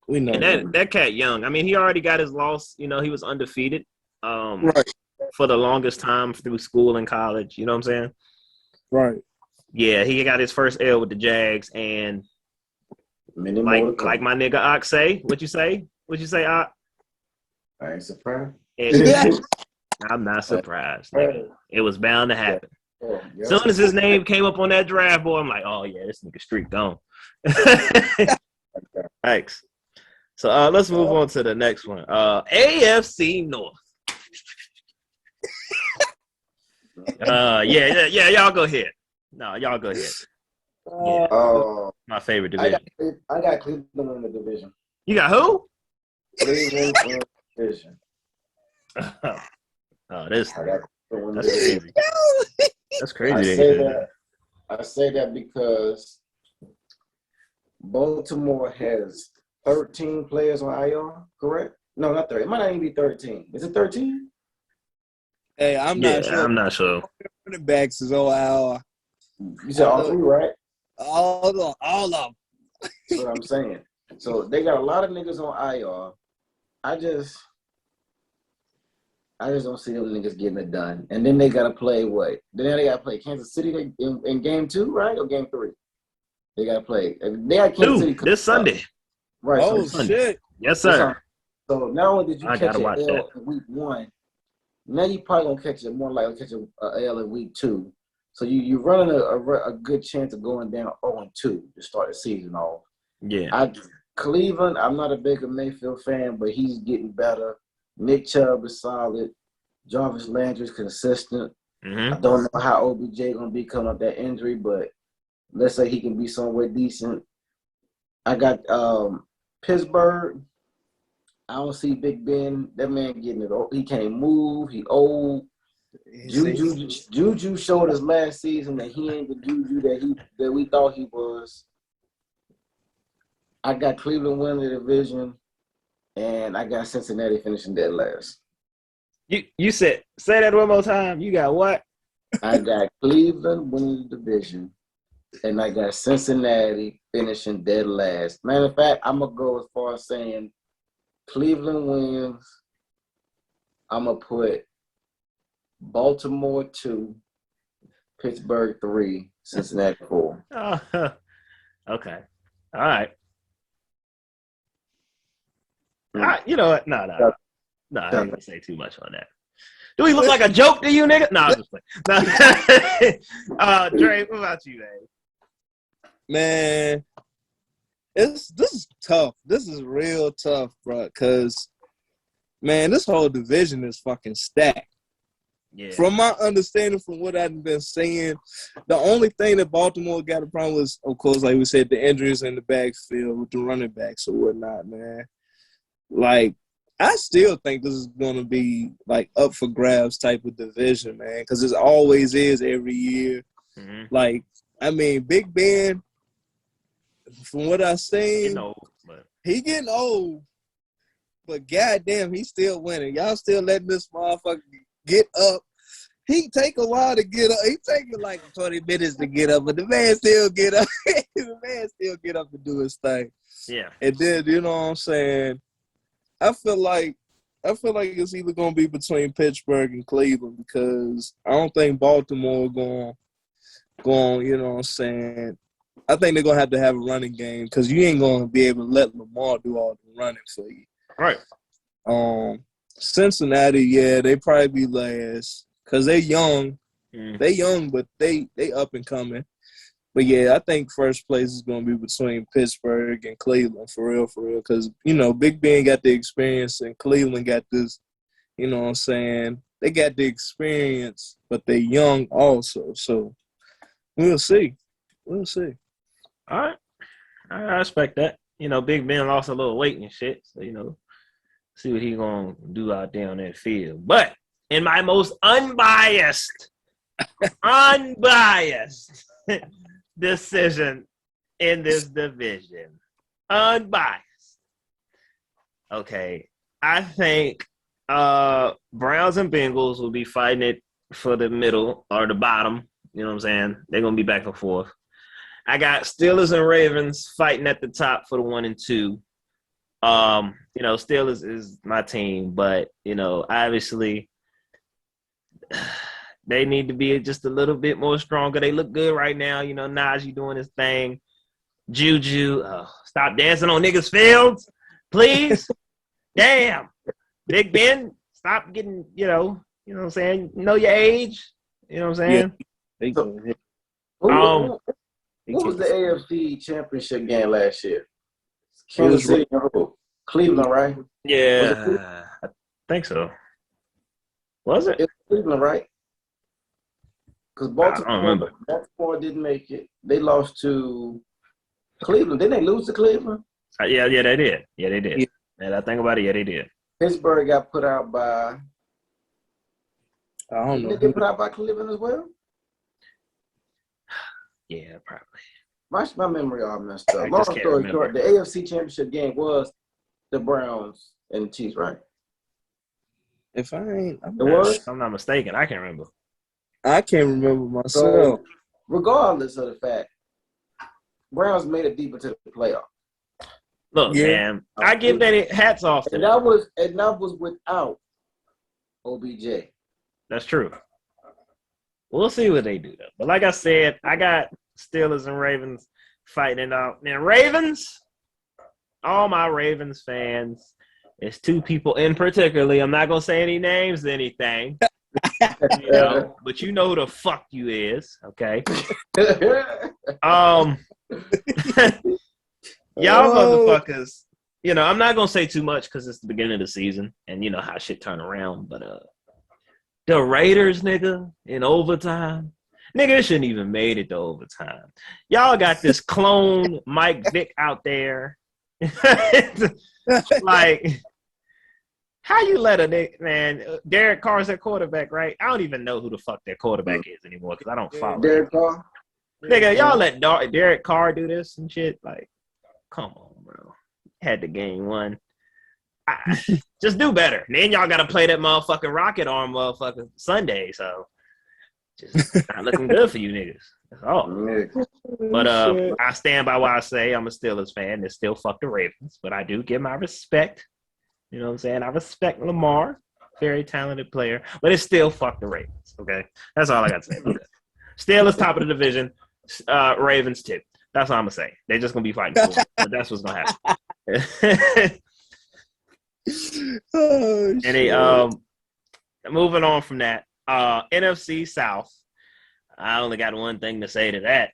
We know that cat Young. I mean, he already got his loss. You know, he was undefeated. Right. For the longest time through school and college. You know what I'm saying? Right. Yeah, he got his first L with the Jags, and like my nigga Ock say, what you say, Ock? I ain't surprised. I'm not surprised. Nigga. It was bound to happen. As soon as his name came up on that draft board, I'm like, oh yeah, this nigga streak gone. Thanks. So let's move on to the next one. AFC North. Yeah, y'all go ahead. No, y'all go ahead. My favorite division. I got Cleveland in the division. You got who? Cleveland in the division. That's crazy. That's crazy. I say that because Baltimore has 13 players on IR, correct? No, not 30. It might not even be 13. Is it 13? Hey, I'm not sure. I'm not sure. Running backs is all IR. You said all 3, right? All of them. That's what I'm saying. So they got a lot of niggas on IR. I just don't see them niggas getting it done. And then they got to play what? Then they got to play Kansas City in game 2, right? Or game 3? They got to play. They got Kansas City this Sunday. Right. Oh, so shit. Yes, sir. So not only did you catch an watch L in week 1, now you probably going to catch it more likely to catch an L in week 2. So you're running a good chance of going down 0-2 to start the season off. Yeah. Cleveland, I'm not a Baker Mayfield fan, but he's getting better. Nick Chubb is solid. Jarvis Landry's consistent. Mm-hmm. I don't know how OBJ going to be coming up that injury, but let's say he can be somewhere decent. I got Pittsburgh. I don't see Big Ben. That man getting it. He can't move. He old. Juju showed us last season that he ain't the Juju that we thought he was. I got Cleveland winning the division, and I got Cincinnati finishing dead last. You said say that one more time. You got what? I got Cleveland winning the division, and I got Cincinnati finishing dead last. Matter of fact, I'm gonna go as far as saying Cleveland wins. I'm gonna put Baltimore 2, Pittsburgh 3, Cincinnati 4. Oh, okay. All right. You know what? No, I ain't gonna say too much on that. Do he look like a joke to you, nigga? No, I'm just playing. No. Dre, what about you, Man, this is tough. This is real tough, bro. Because, man, this whole division is fucking stacked. Yeah. From my understanding, from what I've been saying, the only thing that Baltimore got a problem was, of course, like we said, the injuries in the backfield with the running backs or whatnot, man. Like, I still think this is going to be, like, up for grabs type of division, man, because it always is every year. Mm-hmm. Like, I mean, Big Ben, from what I've seen, he getting old, but goddamn, he's still winning. Y'all still letting this motherfucker get up. He take a while to get up. He taking like 20 minutes to get up, but the man still get up. The man still get up and do his thing. Yeah. And then, you know what I'm saying? I feel like it's either gonna be between Pittsburgh and Cleveland because I don't think Baltimore going, you know what I'm saying? I think they're gonna have to have a running game because you ain't gonna be able to let Lamar do all the running for you. Right. Cincinnati, yeah, they probably be last because they young. They young, but they up and coming. But, yeah, I think first place is going to be between Pittsburgh and Cleveland, for real, because, you know, Big Ben got the experience and Cleveland got this, you know what I'm saying? They got the experience, but they young also. So, we'll see. We'll see. All right. I respect that. You know, Big Ben lost a little weight and shit. So, you know, see what he going to do out there on that field. But in my most unbiased decision in this division, unbiased. Okay, I think Browns and Bengals will be fighting it for the middle or the bottom. You know what I'm saying? They're going to be back and forth. I got Steelers and Ravens fighting at the top for the 1 and 2. You know, Steelers is my team, but, you know, obviously they need to be just a little bit more stronger. They look good right now. You know, Najee doing his thing. Juju, stop dancing on niggas' fields, please. Damn. Big Ben, stop getting, you know what I'm saying? Know your age. You know what I'm saying? Yeah. What was the AFC Championship game last year? Kansas City and Cleveland, right? Yeah, I think so. Was it? It was Cleveland, right? Because Baltimore didn't make it. They lost to Cleveland. Didn't they lose to Cleveland? Yeah, they did. Yeah, they did. And I think about it, yeah, they did. Pittsburgh got put out by. I don't know. Did they get put out by Cleveland as well? Yeah, probably. My memory all messed up. Long story short, the AFC Championship game was the Browns and the Chiefs, right? If I'm not mistaken, I can't remember. I can't remember myself. So, regardless of the fact, Browns made it deep into the playoff. Look, man, I give that hats off to them. And that was without OBJ. That's true. We'll see what they do, though. But like I said, I got Steelers and Ravens fighting it out. Now, Ravens, all my Ravens fans, it's two people in particularly. I'm not going to say any names or anything. You know, but you know who the fuck you is, okay? Y'all motherfuckers, you know, I'm not going to say too much because it's the beginning of the season and you know how shit turn around, but the Raiders, nigga, in overtime, nigga, it shouldn't even made it to overtime. Y'all got this clone Mike Vick out there. Like, How you let a nigga, man? Derek Carr's their quarterback, right? I don't even know who the fuck their quarterback is anymore because I don't follow. Derek Carr. Nigga, y'all let Derek Carr do this and shit. Like, come on, bro. Had the game won. Just do better. Then y'all got to play that motherfucking rocket arm motherfucking Sunday. So, just not looking good for you niggas. That's all. But I stand by what I say. I'm a Steelers fan. They still fuck the Ravens. But I do give my respect. You know what I'm saying? I respect Lamar. Very talented player. But it's still fuck the Ravens. Okay? That's all I got to say about that. Steelers top of the division. Ravens tip. That's all I'm gonna say. They're just gonna be fighting for it. But that's what's gonna happen. Oh, and moving on from that, NFC South. I only got one thing to say to that.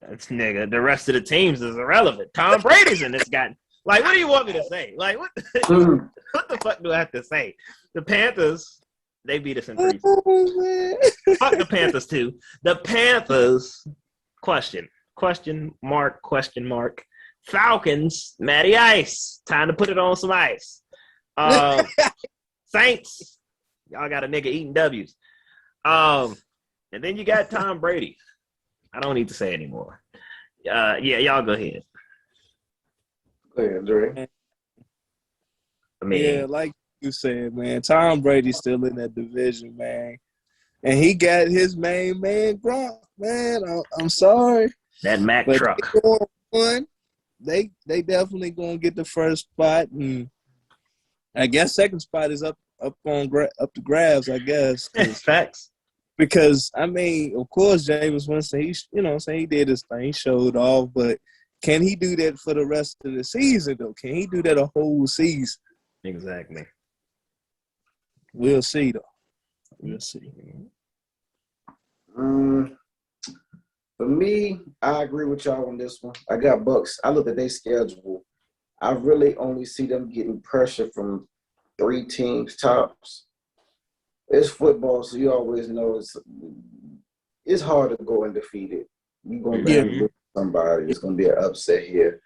That's nigga. The rest of the teams is irrelevant. Tom Brady's in this guy. Like, what do you want me to say? Like, what the fuck do I have to say? The Panthers, they beat us in 3. Fuck the Panthers too. The Panthers. Question mark. Falcons, Matty Ice. Time to put it on some ice. Saints, y'all got a nigga eating W's. And then you got Tom Brady. I don't need to say anymore. Yeah, y'all go ahead. Go ahead, Dre. I mean, yeah, like you said, man, Tom Brady's still in that division, man. And he got his main man, Gronk, man. I'm sorry. that Mack But truck. they definitely gonna get the first spot, and I guess second spot is up to grabs. I guess Facts. because I mean, of course, Jameis Winston, he did his thing, he showed off, but can he do that for the rest of the season though? Can he do that a whole season? Exactly. We'll see though. We'll see. For me, I agree with y'all on this one. I got Bucks. I look at their schedule. I really only see them getting pressure from 3 teams tops. It's football, so you always know it's hard to go undefeated. You're going to be somebody. It's going to be an upset here.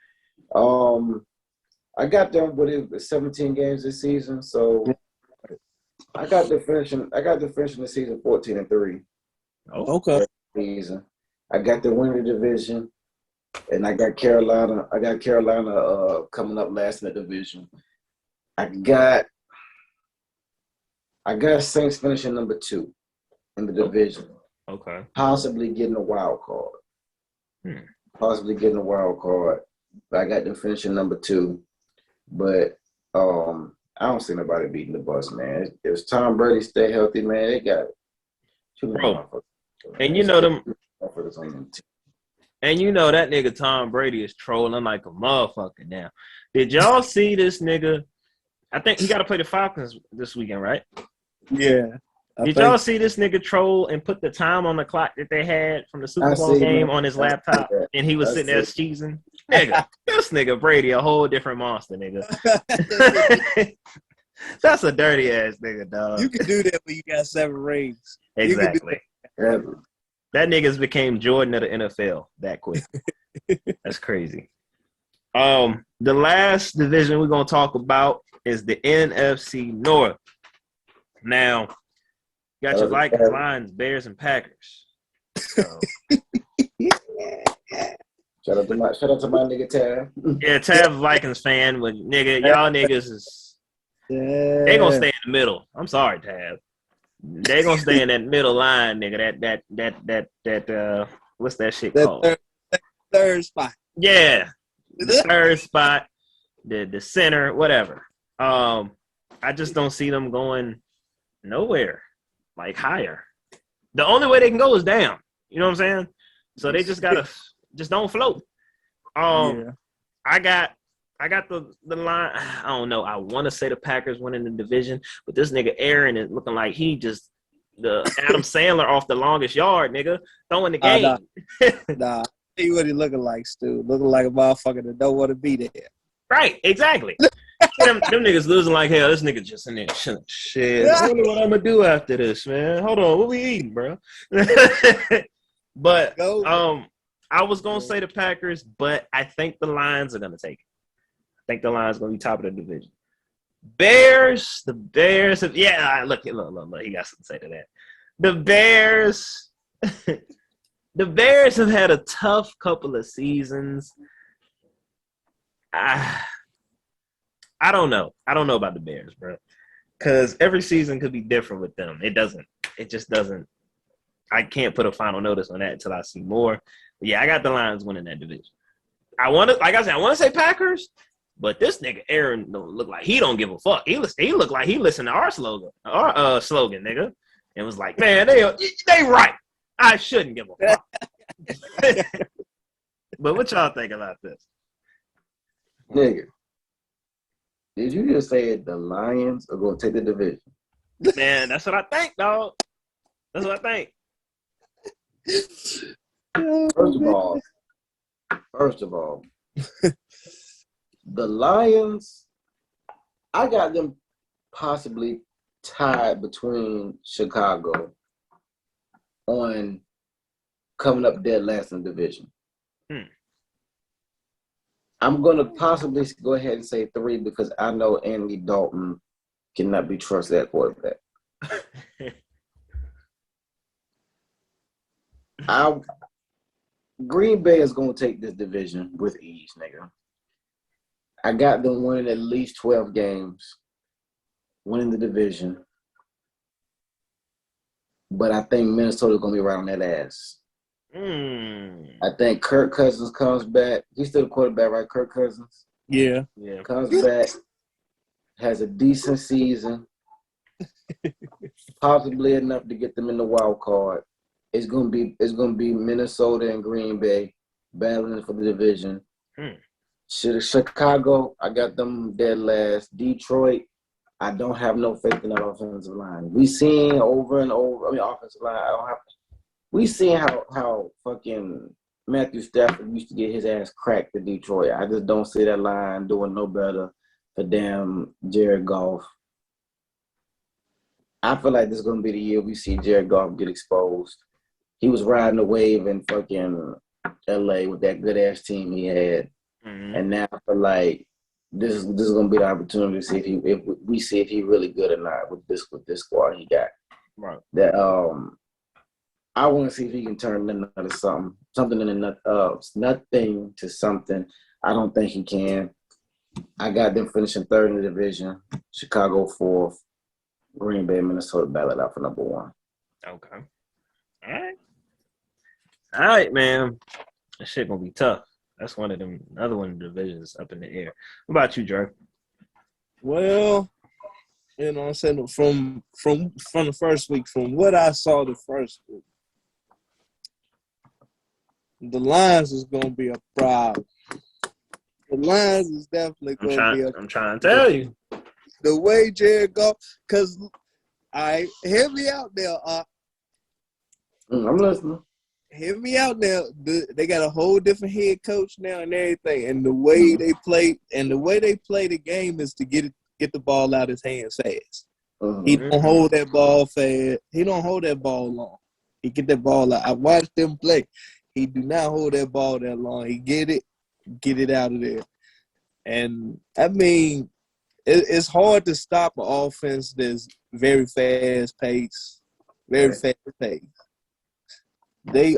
I got them with 17 games this season, so I got the finishing the season 14-3. Oh, Okay. Season. I got the winning division, and I got Carolina. Coming up last in the division. I got Saints finishing number 2 in the division. okay. Possibly getting a wild card. I got them finishing number 2, but I don't see nobody beating the Bucks, man. If Tom Brady stay healthy, man, they got it. Bro. And you know them. And you know that nigga Tom Brady is trolling like a motherfucker now. Did y'all see this nigga? I think he got to play the Falcons this weekend, right? Yeah. Did y'all see this nigga troll and put the time on the clock that they had from the Super Bowl game on his laptop, and he was sitting there cheesing? Nigga, this nigga Brady a whole different monster, nigga. That's a dirty ass nigga, dog. You can do that when you got 7 rings. Exactly. That nigga's became Jordan of the NFL that quick. That's crazy. The last division we're gonna talk about is the NFC North. Now, you got your Vikings, Lions, Bears, and Packers. So. Shout out to my nigga Tab. Yeah, Tab Vikings fan, but nigga, y'all niggas is they gonna stay in the middle. I'm sorry, Tab. They gonna stay in that middle line, nigga. That what's that shit called? Third spot. Yeah, the third spot, the center, whatever. I just don't see them going nowhere, like higher. The only way they can go is down. You know what I'm saying? So they just gotta just don't float. I got the line. I don't know. I want to say the Packers winning the division, but this nigga Aaron is looking like he just the Adam Sandler off the longest yard, nigga, throwing the game. Nah. See what he looking like, Stu. Looking like a motherfucker that don't want to be there. Right, exactly. them niggas losing like hell. This nigga just in there shit. I wonder what I'm gonna do after this, man. Hold on, what we eating, bro? But I was gonna say the Packers, but I think the Lions are gonna take it. I think the Lions gonna be top of the division. Bears. The Bears. Have, yeah, look. He got something to say to that. The Bears. The Bears have had a tough couple of seasons. I don't know. I don't know about the Bears, bro. Because every season could be different with them. It doesn't. It just doesn't. I can't put a final notice on that until I see more. But yeah, I got the Lions winning that division. I want to say Packers, but this nigga Aaron don't look like he don't give a fuck. He look like he listened to our slogan, nigga, and was like, man, they right. I shouldn't give a fuck. But what y'all think about this? Nigga, did you just say the Lions are going to take the division? Man, that's what I think, dog. That's what I think. First of all, the Lions, I got them possibly tied between Chicago on coming up dead last in the division. I'm going to possibly go ahead and say 3 because I know Andy Dalton cannot be trusted at quarterback. Green Bay is going to take this division with ease, nigga. I got them winning at least 12 games, winning the division. But I think Minnesota's going to be right on that ass. I think Kirk Cousins comes back. He's still the quarterback, right? Kirk Cousins? Yeah. Comes back, has a decent season, possibly enough to get them in the wild card. It's gonna be Minnesota and Green Bay battling for the division. Chicago, I got them dead last. Detroit, I don't have no faith in that offensive line. We seen over and over. Offensive line. We seen how fucking Matthew Stafford used to get his ass cracked to Detroit. I just don't see that line doing no better for damn Jared Goff. I feel like this is gonna be the year we see Jared Goff get exposed. He was riding the wave in fucking LA with that good ass team he had, and now I feel like this is gonna be the opportunity to see if we see if he's really good or not with this squad he got. Right. That I want to see if he can turn into something into nothing to something. I don't think he can. I got them finishing 3rd in the division. Chicago 4th. Green Bay, Minnesota battled out for number 1. Okay. All right, man. That shit gonna be tough. That's one of them. Another one of the divisions up in the air. What about you, Dre? Well, you know what I'm saying? From the first week, from what I saw the first week, the Lions is going to be a problem. The Lions is definitely going to be a problem. I'm trying to tell you. The way Jared Goff, because hear me out there. I'm listening. Hear me out there. They got a whole different head coach now and everything. And the way they play the game is to get the ball out of his hands fast. He don't hold that ball fast. He don't hold that ball long. He get that ball out. I watched them play. He do not hold that ball that long. He get it out of there. And, I mean, it's hard to stop an offense that's very fast-paced. Very fast-paced. They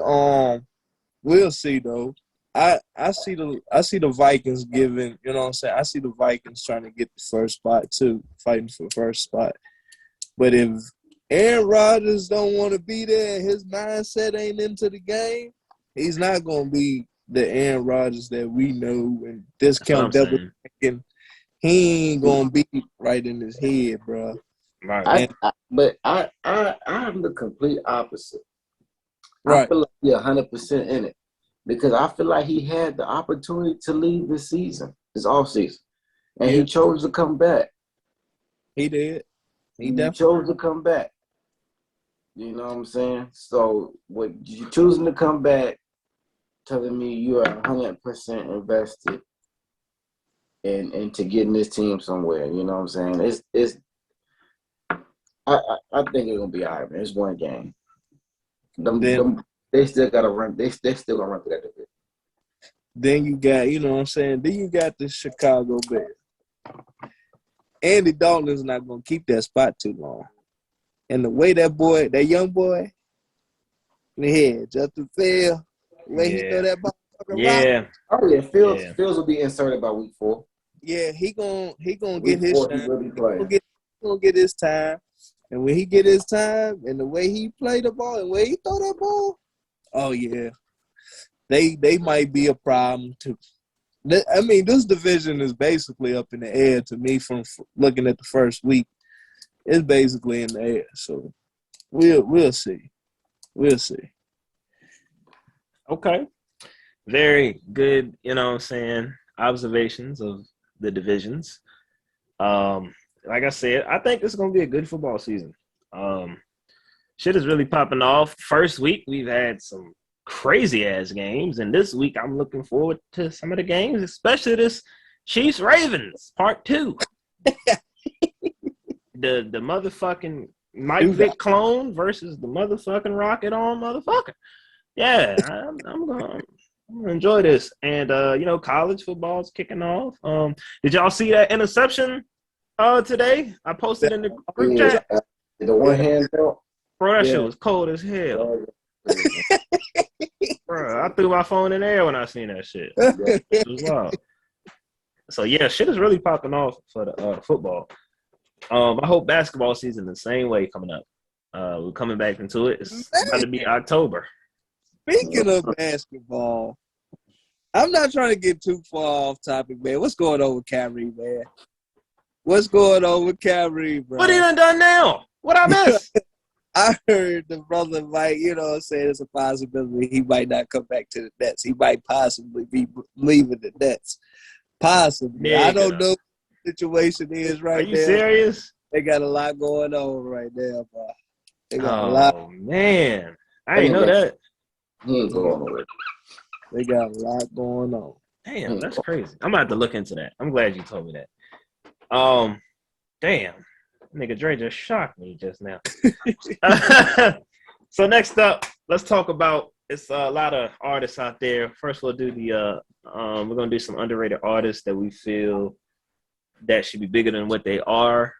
we'll see though. I see the Vikings giving, you know what I'm saying? I see the Vikings trying to get the first spot too, fighting for the first spot. But if Aaron Rodgers don't want to be there, his mindset ain't into the game, he's not gonna be the Aaron Rodgers that we know and discount double thinking. He ain't gonna be right in his head, bro. Right. I'm the complete opposite. Right. I feel like he's 100% in it because I feel like he had the opportunity to leave this season, this offseason, and he chose to come back. He did. He chose to come back. You know what I'm saying? So, what you choosing to come back, telling me you are 100% invested into getting this team somewhere. You know what I'm saying? I think it's gonna be all right, man. It's one game. They still gotta run. They still gonna run through that division. Then you got, you know what I'm saying? Then you got the Chicago Bears. Andy Dalton is not gonna keep that spot too long. And the way that young boy, yeah, Justin Fields, the way he throw that ball, Yeah. Oh yeah, Fields will be inserted by week 4. yeah, he gonna get Week his 4 shine. he will be playing. He gonna get his time, and when he get his time, and the way he play the ball, and the way he throw that ball, oh yeah, they might be a problem too. I mean, this division is basically up in the air to me from looking at the first week. It's basically in the air, so we'll see. We'll see. Okay. Very good, you know what I'm saying, observations of the divisions. Like I said, I think it's going to be a good football season. Shit is really popping off. First week, we've had some crazy-ass games, and this week I'm looking forward to some of the games, especially this Chiefs-Ravens Part 2. The motherfucking Mike Vick clone versus the motherfucking Rocket on motherfucker. Yeah, I'm gonna enjoy this. And you know, college football is kicking off. Did y'all see that interception today? I posted in the group chat. The one hand belt. Bro, that shit was cold as hell. Bro, I threw my phone in the air when I seen that shit. It was wild. So yeah, shit is really popping off for the football. I hope basketball season the same way coming up. We're coming back into it. It's about to be October. Speaking of basketball, I'm not trying to get too far off topic, man. What's going on with Kyrie, man? What's going on with Kyrie, bro? What he done now? What I miss? I heard the brother might, you know what I'm saying, it's a possibility he might not come back to the Nets. He might possibly be leaving the Nets. Possibly. Nigga. I don't know what the situation is right now. Are you serious? They got a lot going on right now, bro. They got a lot. Oh, man. I didn't know that. He ain't going nowhere. They got a lot going on. Damn, that's crazy. I'm going to have to look into that. I'm glad you told me that. Damn. Nigga Dre just shocked me just now. So next up, let's talk about, it's a lot of artists out there. First, we'll do the we're gonna do some underrated artists that we feel that should be bigger than what they are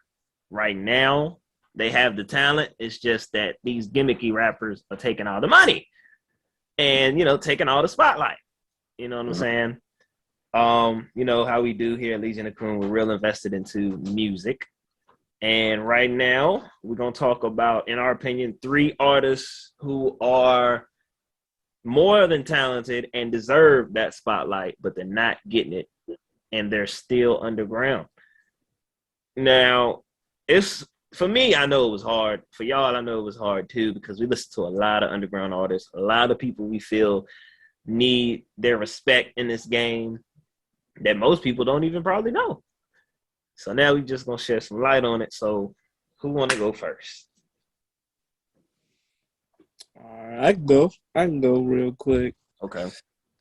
right now. They have the talent. It's just that these gimmicky rappers are taking all the money and, you know, taking all the spotlight. You know what I'm saying? You know how we do here at Legion of Coon. We're real invested into music. And right now, we're going to talk about, in our opinion, 3 artists who are more than talented and deserve that spotlight, but they're not getting it, and they're still underground. Now, it's for me, I know it was hard. For y'all, I know it was hard too, because we listen to a lot of underground artists, a lot of people we feel need their respect in this game that most people don't even probably know. So now we just gonna shed some light on it. So who wanna go first? All right, I can go real quick. Okay.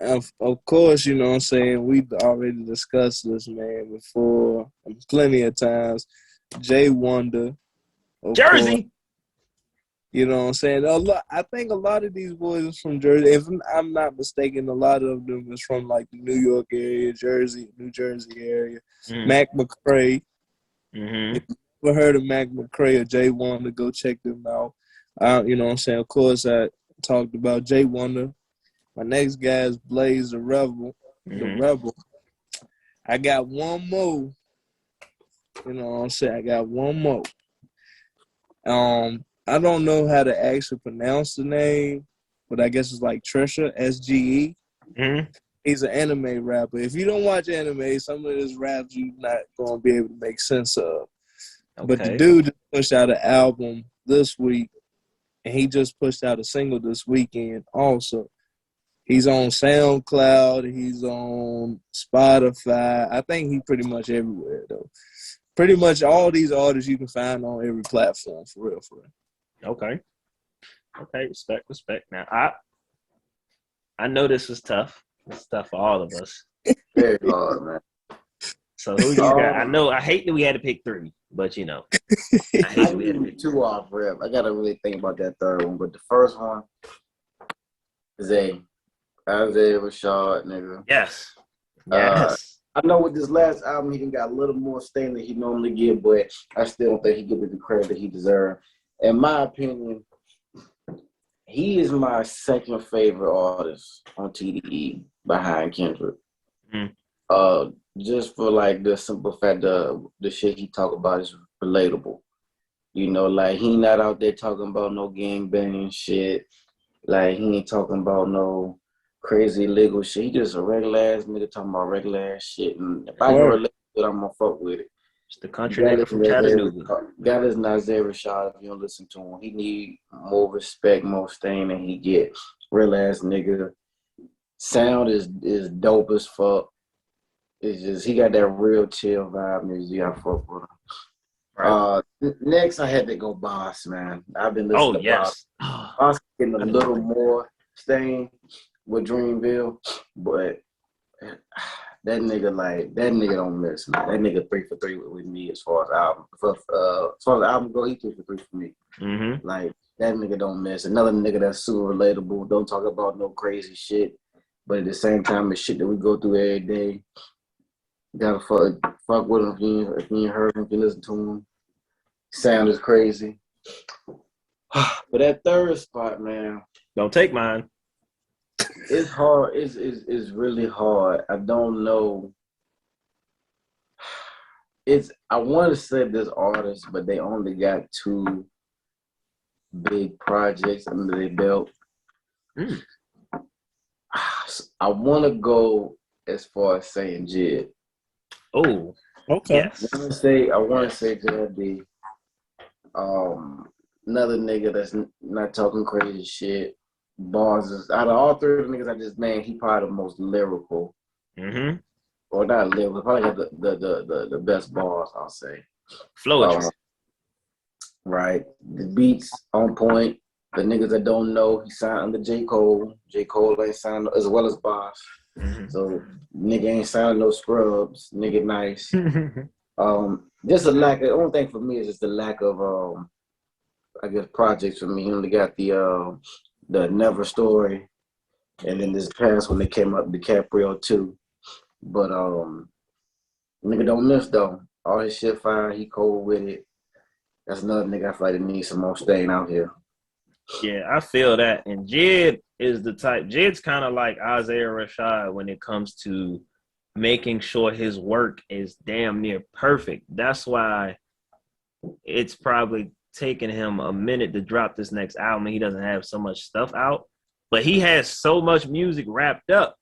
Of course, you know what I'm saying, we've already discussed this, man, before plenty of times. Jay Wonder. Jersey. Course. You know what I'm saying? I think a lot of these boys are from Jersey. If I'm not mistaken, a lot of them is from like the New York area, New Jersey area. Mac McCray. If you ever heard of Mac McCray or Jay Wonder, go check them out. You know what I'm saying? Of course, I talked about Jay Wonder. My next guy is Blaze the Rebel. The Rebel. I got one more. You know what I'm saying? I got one more. I don't know how to actually pronounce the name, but I guess it's like Trisha, SGE. He's an anime rapper. If you don't watch anime, some of his raps you're not going to be able to make sense of. Okay. But the dude just pushed out an album this week, and he just pushed out a single this weekend also. He's on SoundCloud. He's on Spotify. I think he's pretty much everywhere, though. Pretty much all these artists you can find on every platform, for real, for real. Okay. Respect. Now, I know this was tough. It's tough for all of us. Very hard, man. So who you got? I know. I hate that we had to pick 3, but you know, I hate that we had to pick 2 off rip. I gotta really think about that third one, but the first one is Isaiah Rashad, nigga. Yes. I know with this last album, he done got a little more stain than he normally get, but I still don't think he gives it the credit that he deserves. In my opinion, he is my second favorite artist on TDE behind Kendrick. Mm. Just for like the simple fact the shit he talk about is relatable. You know, like he not out there talking about no gang banging shit. Like he ain't talking about no crazy illegal shit. He just a regular ass nigga talking about regular ass shit. And if I can relate to it, I'm gonna fuck with it. It's the country nigga from Chattanooga. God is not Zara Rashad if you don't listen to him. He need more respect, more stain than he get. Real ass nigga. Sound is dope as fuck. It's just he got that real chill vibe music. I fuck with him. Right. Next I had to go Boss, man. I've been listening to Boss. Boss getting a little more stain with Dreamville, but that nigga don't miss, man. That nigga 3 for 3 with me as far as album. As far as the album go, he 3 for 3 for me. Mm-hmm. Like that nigga don't miss. Another nigga that's super relatable. Don't talk about no crazy shit, but at the same time, it's shit that we go through every day. Gotta fuck with him if you ain't heard him, if you listen to him. Sound is crazy. But that third spot, man. Don't take mine. It's hard. It's really hard. I don't know. I want to say this artist, but they only got 2 big projects under their belt. Mm. I want to go as far as saying Jid. Oh, okay. Yes. I want to say JD. Another nigga that's not talking crazy shit. Bars is out of all 3 of the niggas I just named, he probably the most lyrical. Mm-hmm. Or not lyrical, probably have the best bars, I'll say. Flow. Right. The beats on point. The niggas that don't know, he signed under J. Cole. J. Cole ain't signed as well as Boss. Mm-hmm. So nigga ain't signed no scrubs. Nigga nice. Just a lack of, the only thing for me is just the lack of I guess projects for me. He only got the Never Story, and then this past when they came up, DiCaprio too. But nigga don't miss though. All his shit fire, he cold with it. That's another nigga I feel like needs some more staying out here. Yeah, I feel that. And Jid is the type. Jid's kind of like Isaiah Rashad when it comes to making sure his work is damn near perfect. That's why it's probably taking him a minute to drop this next album. He doesn't have so much stuff out, but he has so much music wrapped up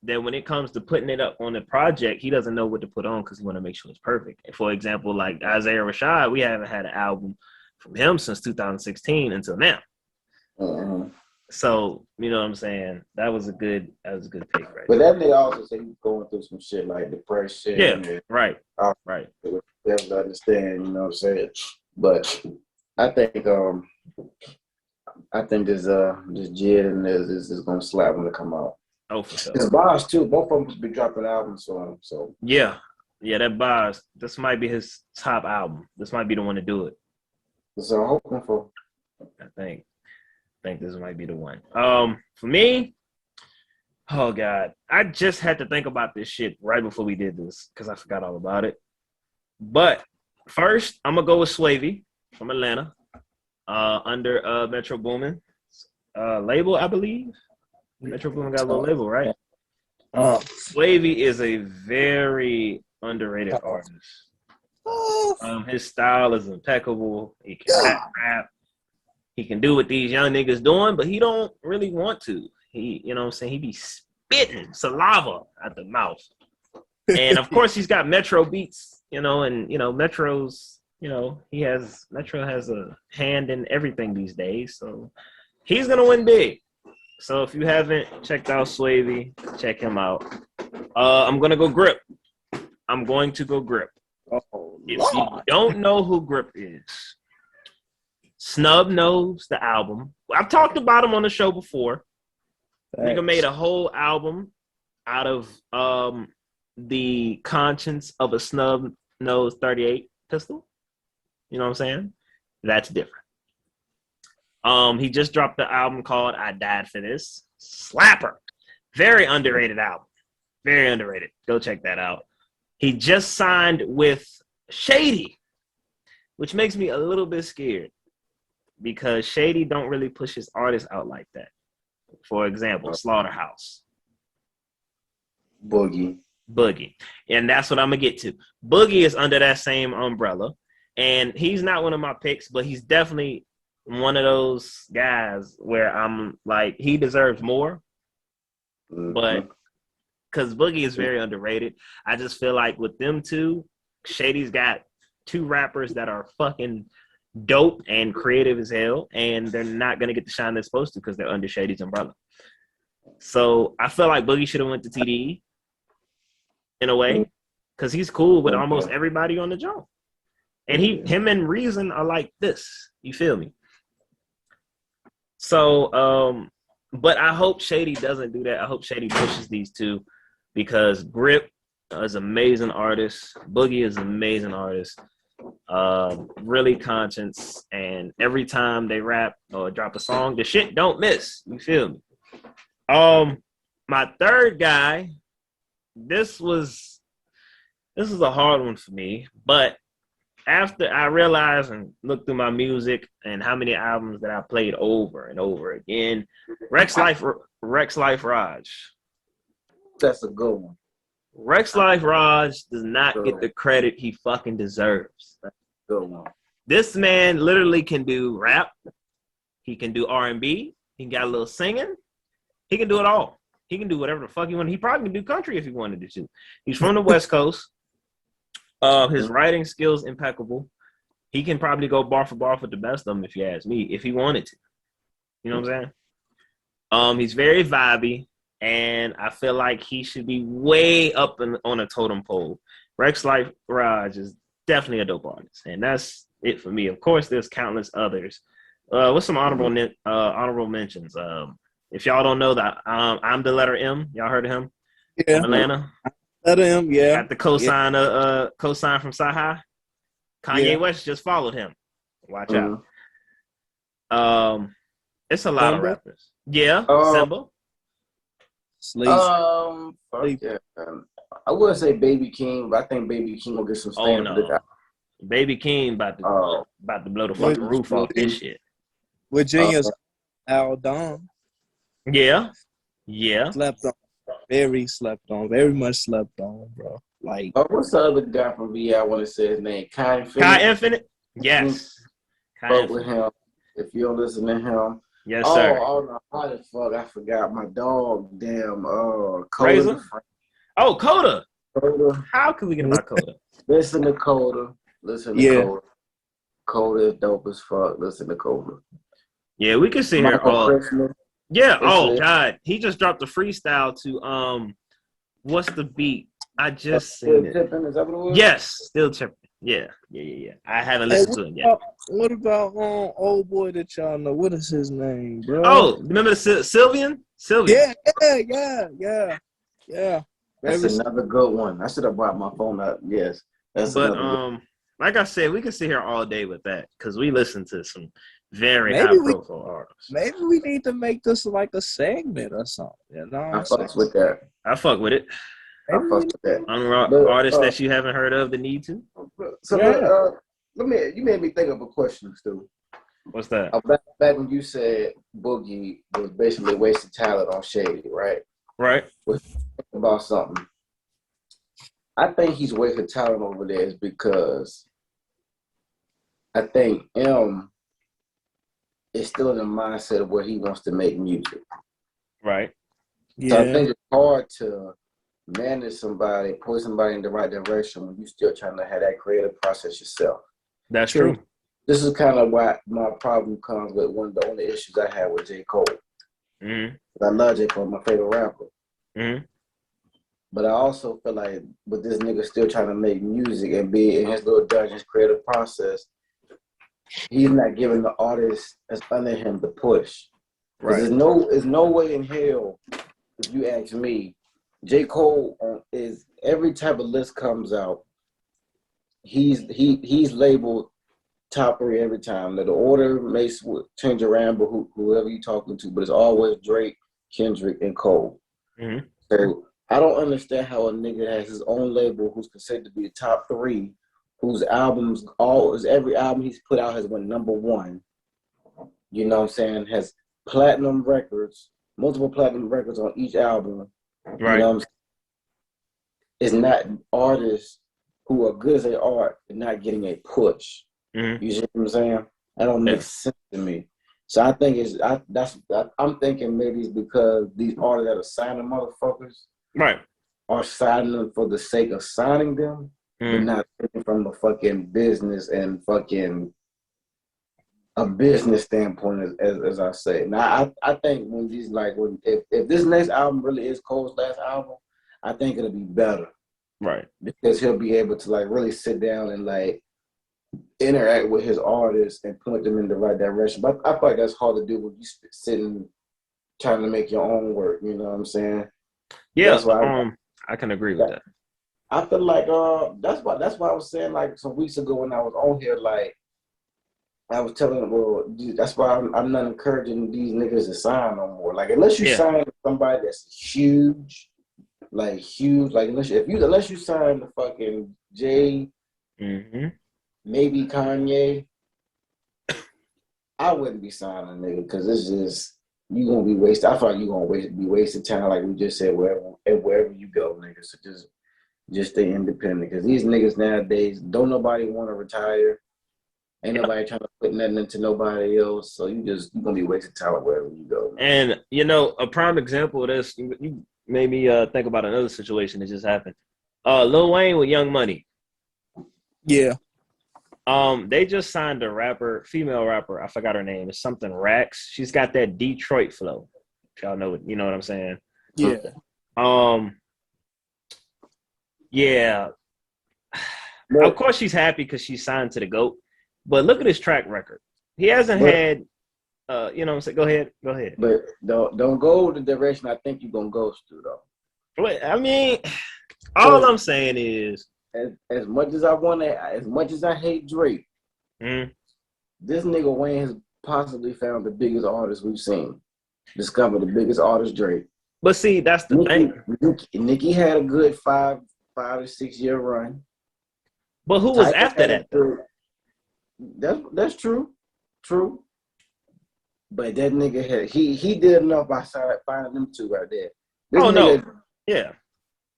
that when it comes to putting it up on the project, he doesn't know what to put on because he want to make sure it's perfect. And for example, like Isaiah Rashad, we haven't had an album from him since 2016 until now. Mm-hmm. So, you know what I'm saying? That was a good pick, right? But that nigga also said he's going through some shit like depression. Yeah, right. Right. Definitely understand, you know what I'm saying? But I think this Jid and this is gonna slap when it come out. Oh, for sure. His Boss too. Both of them must be dropping albums for him. So yeah, that Boss. This might be his top album. This might be the one to do it. So I'm hoping for. I think this might be the one. For me, oh God, I just had to think about this shit right before we did this because I forgot all about it. But first, I'm gonna go with Swavy from Atlanta, under Metro Boomin label, I believe. Metro Boomin got a little label, right? Swavy is a very underrated artist. His style is impeccable. He can rap. He can do what these young niggas doing, but he don't really want to. He, you know what I'm saying? He be spitting saliva at the mouth. And of course he's got Metro beats, you know, and you know, Metro's, you know, Metro has a hand in everything these days. So he's gonna win big. So if you haven't checked out Swavy, check him out. I'm gonna go Grip. Oh, if you don't know who Grip is, Snub knows the album. I've talked about him on the show before. Nigga made a whole album out of the conscience of a snub nose 38 pistol. You know what I'm saying? That's different. He just dropped the album called I Died for This. Slapper. Very underrated album. Very underrated. Go check that out. He just signed with Shady, which makes me a little bit scared because Shady don't really push his artists out like that. For example, Slaughterhouse. Boogie. And that's what I'm going to get to. Boogie is under that same umbrella. And he's not one of my picks, but he's definitely one of those guys where I'm like, he deserves more. But because Boogie is very underrated, I just feel like with them two, Shady's got two rappers that are fucking dope and creative as hell, and they're not going to get the shine they're supposed to because they're under Shady's umbrella. So I feel like Boogie should have went to TDE in a way because he's cool with almost everybody on the joint. And him and Reason are like this. You feel me? So, but I hope Shady doesn't do that. I hope Shady pushes these two because Grip is an amazing artist. Boogie is an amazing artist. Really conscious. And every time they rap or drop a song, the shit don't miss. You feel me? My third guy, this was a hard one for me, but after I realized and looked through my music and how many albums that I played over and over again, Rex Life Raj. That's a good one. Rex Life Raj does not get the credit he fucking deserves. That's a good one. This man literally can do rap. He can do R&B. He got a little singing. He can do it all. He can do whatever the fuck he wants. He probably can do country if he wanted to. He's from the West Coast. His writing skills impeccable. He can probably go bar for bar with the best of them if you ask me, if he wanted to. You know what I'm saying? He's very vibey, and I feel like he should be way up on a totem pole. Rex Life Raj is definitely a dope artist, and that's it for me. Of course, there's countless others. What's some honorable mentions? If y'all don't know that, I'm the letter M. Y'all heard of him? Yeah. From Atlanta. Letter M, yeah. Got the cosign from Sci-Hi. Kanye West just followed him. Watch out. It's a lot of rappers. Yeah, Simba. Sleep. Yeah. I would say Baby King, but I think Baby King will get some stand for this. Baby King about to blow the fucking roof off this shit. Virginia's Al Don. Yeah. Slept on. Very slept on. Very much slept on, bro. Like, what's the other guy from VI? I want to say his name. Kai Infinite? Yes. Spoke with him. If you don't listen to him. Yes, sir. Oh, no. How the fuck? I forgot my dog. Damn. Coda. Oh, Coda. Coda. How can we get about Coda? Listen to Coda. Coda. Coda is dope as fuck. Listen to Coda. Yeah, we can see here all. Christmas. Yeah. Oh God, he just dropped a freestyle to what's the beat? I just seen it. Tipping, is that what it was? Yes, still tripping. Yeah. I haven't listened to it yet. What about old boy that y'all know? What is his name, bro? Oh, remember the Sylvian? Yeah. That's another good one. I should have brought my phone up. Yes. Like I said, we can sit here all day with that because we listen to some very high-profile artists. Maybe we need to make this like a segment or something. You know I fuck with that. I fuck with it. I fuck with that. Artists that you haven't heard of that need to. So you made me think of a question, Stu. What's that? Back when you said Boogie was basically wasting talent on Shady, right? Right. About something. I think he's wasting talent over there is because I think M is still in the mindset of where he wants to make music. Right. So I think it's hard to manage somebody, point somebody in the right direction when you're still trying to have that creative process yourself. That's true. This is kind of why my problem comes with one of the only issues I have with J. Cole. Mm-hmm. I love J. Cole, my favorite rapper. Mm-hmm. But I also feel like with this nigga still trying to make music and be in his little dungeon's creative process, he's not giving the artist that's under him the push. Right. There's no way in hell, if you ask me, J. Cole is every type of list comes out, he's labeled top 3 every time. Now, the order may change around, but whoever you're talking to, but it's always Drake, Kendrick, and Cole. Mm-hmm. So I don't understand how a nigga has his own label who's considered to be the top 3, whose albums, every album he's put out has went #1. You know what I'm saying? Has platinum records, multiple platinum records on each album. Right. You know what I'm saying? It's not artists who are good as they are and not getting a push. Mm-hmm. You see what I'm saying? That don't make sense to me. So I think I'm thinking maybe it's because these artists that are signing motherfuckers Right. are signing them for the sake of signing them, but not from a fucking business and fucking a business standpoint, as I say. Now, I think when these if this next album really is Cole's last album, I think it'll be better, right? Because he'll be able to really sit down and interact with his artists and point them in the right direction. But I feel like that's hard to do when you sitting trying to make your own work. You know what I'm saying? Yeah, that's why I can agree with that. I feel like that's why I was saying some weeks ago when I was on here I was telling them, well, that's why I'm not encouraging these niggas to sign no more. Unless you sign somebody that's huge, unless you sign the fucking Jay, maybe Kanye, I wouldn't be signing a nigga because it's just you gonna be wasted. I feel like you gonna be wasting time, like we just said, wherever you go, niggas. So just stay independent because these niggas nowadays don't nobody want to retire. Ain't nobody trying to put nothing into nobody else, so you're gonna be wasting time wherever you go. And a prime example of this, you made me think about another situation that just happened. Lil Wayne with Young Money. Yeah. They just signed a female rapper. I forgot her name. It's something Rax. She's got that Detroit flow. Y'all know you know what I'm saying? Yeah. Yeah. Of course she's happy because she's signed to the GOAT. But look at his track record. He hasn't had, you know what I'm saying? Go ahead. But don't go the direction I think you're going to go, Stu, though. Wait, I mean, all I'm saying is. As much as I hate Drake, this nigga Wayne has possibly found the biggest artist we've seen. Discovered the biggest artist, Drake. But see, that's the thing. Nicki had a good 5 to 6 year run. But who was after that, though? That's true. True. But that nigga he did enough by finding them two right there. No. Yeah.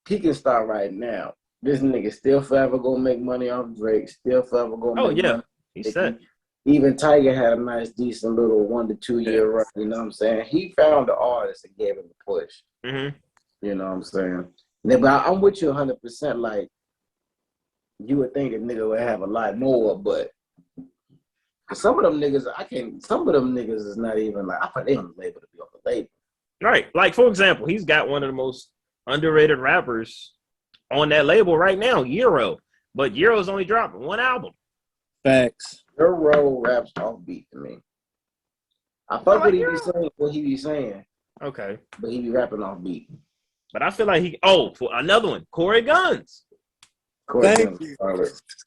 He can start right now. This nigga still forever gonna make money off Drake. Still forever gonna make money. He said. Even Tiger had a nice, decent little 1 to 2 year run. You know what I'm saying? He found the artist and gave him a push. You know what I'm saying? But I'm with you 100%. You would think a nigga would have a lot more, but some of them niggas, some of them niggas is not even I thought they on the label to be on the label. Right. For example, he's got one of the most underrated rappers on that label right now, Euro. But Euro's only dropped 1 album. Facts. Euro raps offbeat to me. I fuck what he be saying. Okay. But he be rapping offbeat. But I feel like for another one, Corey Guns. Thank you.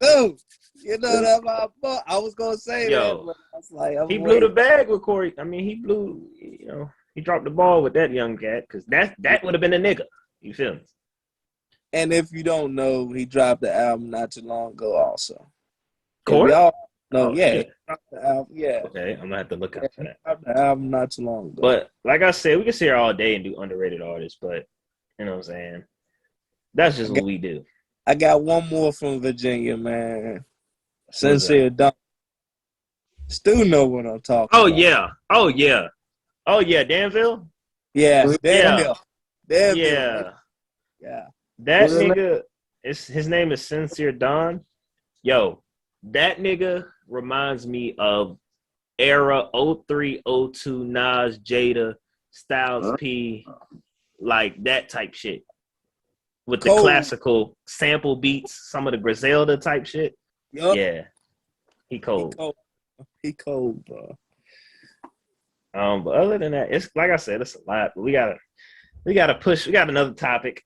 Oh, you know that my fault. I was gonna say that, but I was like, he blew the bag with Corey. I mean, he dropped the ball with that young cat because that would have been a nigga. You feel me? And if you don't know, he dropped the album not too long ago. Also, Corey. No, he dropped the album. Yeah. Okay, I'm gonna have to look out for that. He dropped the album not too long ago. But like I said, we can sit here all day and do underrated artists, but you know what I'm saying? That's just what we do. I got one more from Virginia, man. Sincere Don. Stu know what I'm talking about. Oh yeah, Danville? Yeah, Danville. Yeah. That nigga, his name is Sincere Don. Yo, that nigga reminds me of era 03, 02, Nas, Jada, Styles P, like that type shit. With the classical sample beats, some of the Griselda type shit. Yep. Yeah. He cold. He cold, bro. But other than that, it's like I said, it's a lot. But we gotta push. We got another topic.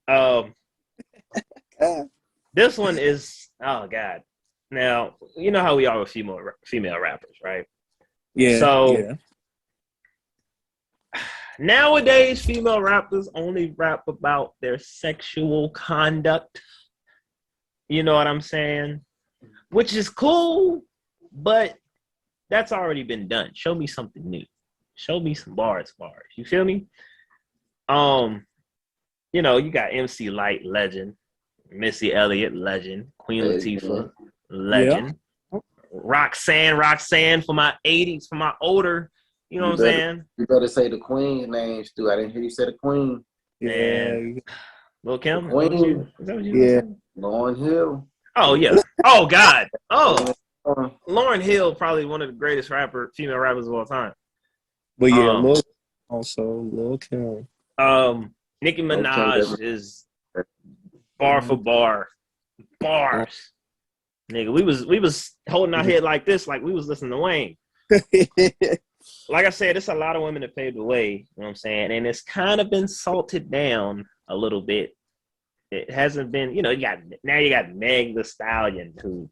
This one is God. Now, you know how we are with female rappers, right? Yeah. So Nowadays, female rappers only rap about their sexual conduct. You know what I'm saying? Which is cool, but that's already been done. Show me something new. Show me some bars. You feel me? You know, you got MC Light, legend. Missy Elliott, legend. Queen Latifah, legend. Yeah. Roxanne for my 80s, for my older, you know what I'm saying? You better say the Queen's names too. I didn't hear you say the Queen. Yeah. Lil' Kim? Queen. Is that what you said? Lauryn Hill. Oh, yeah. Oh, God. Oh. Lauryn Hill, probably one of the greatest female rappers of all time. But yeah, Lil' Kim. Nicki Minaj is bar for bar. Bars. Nigga, we was holding our head like this, like we was listening to Wayne. Like I said, it's a lot of women that paved the way, you know what I'm saying? And it's kind of been salted down a little bit. It hasn't been, you know, you got Meg the Stallion who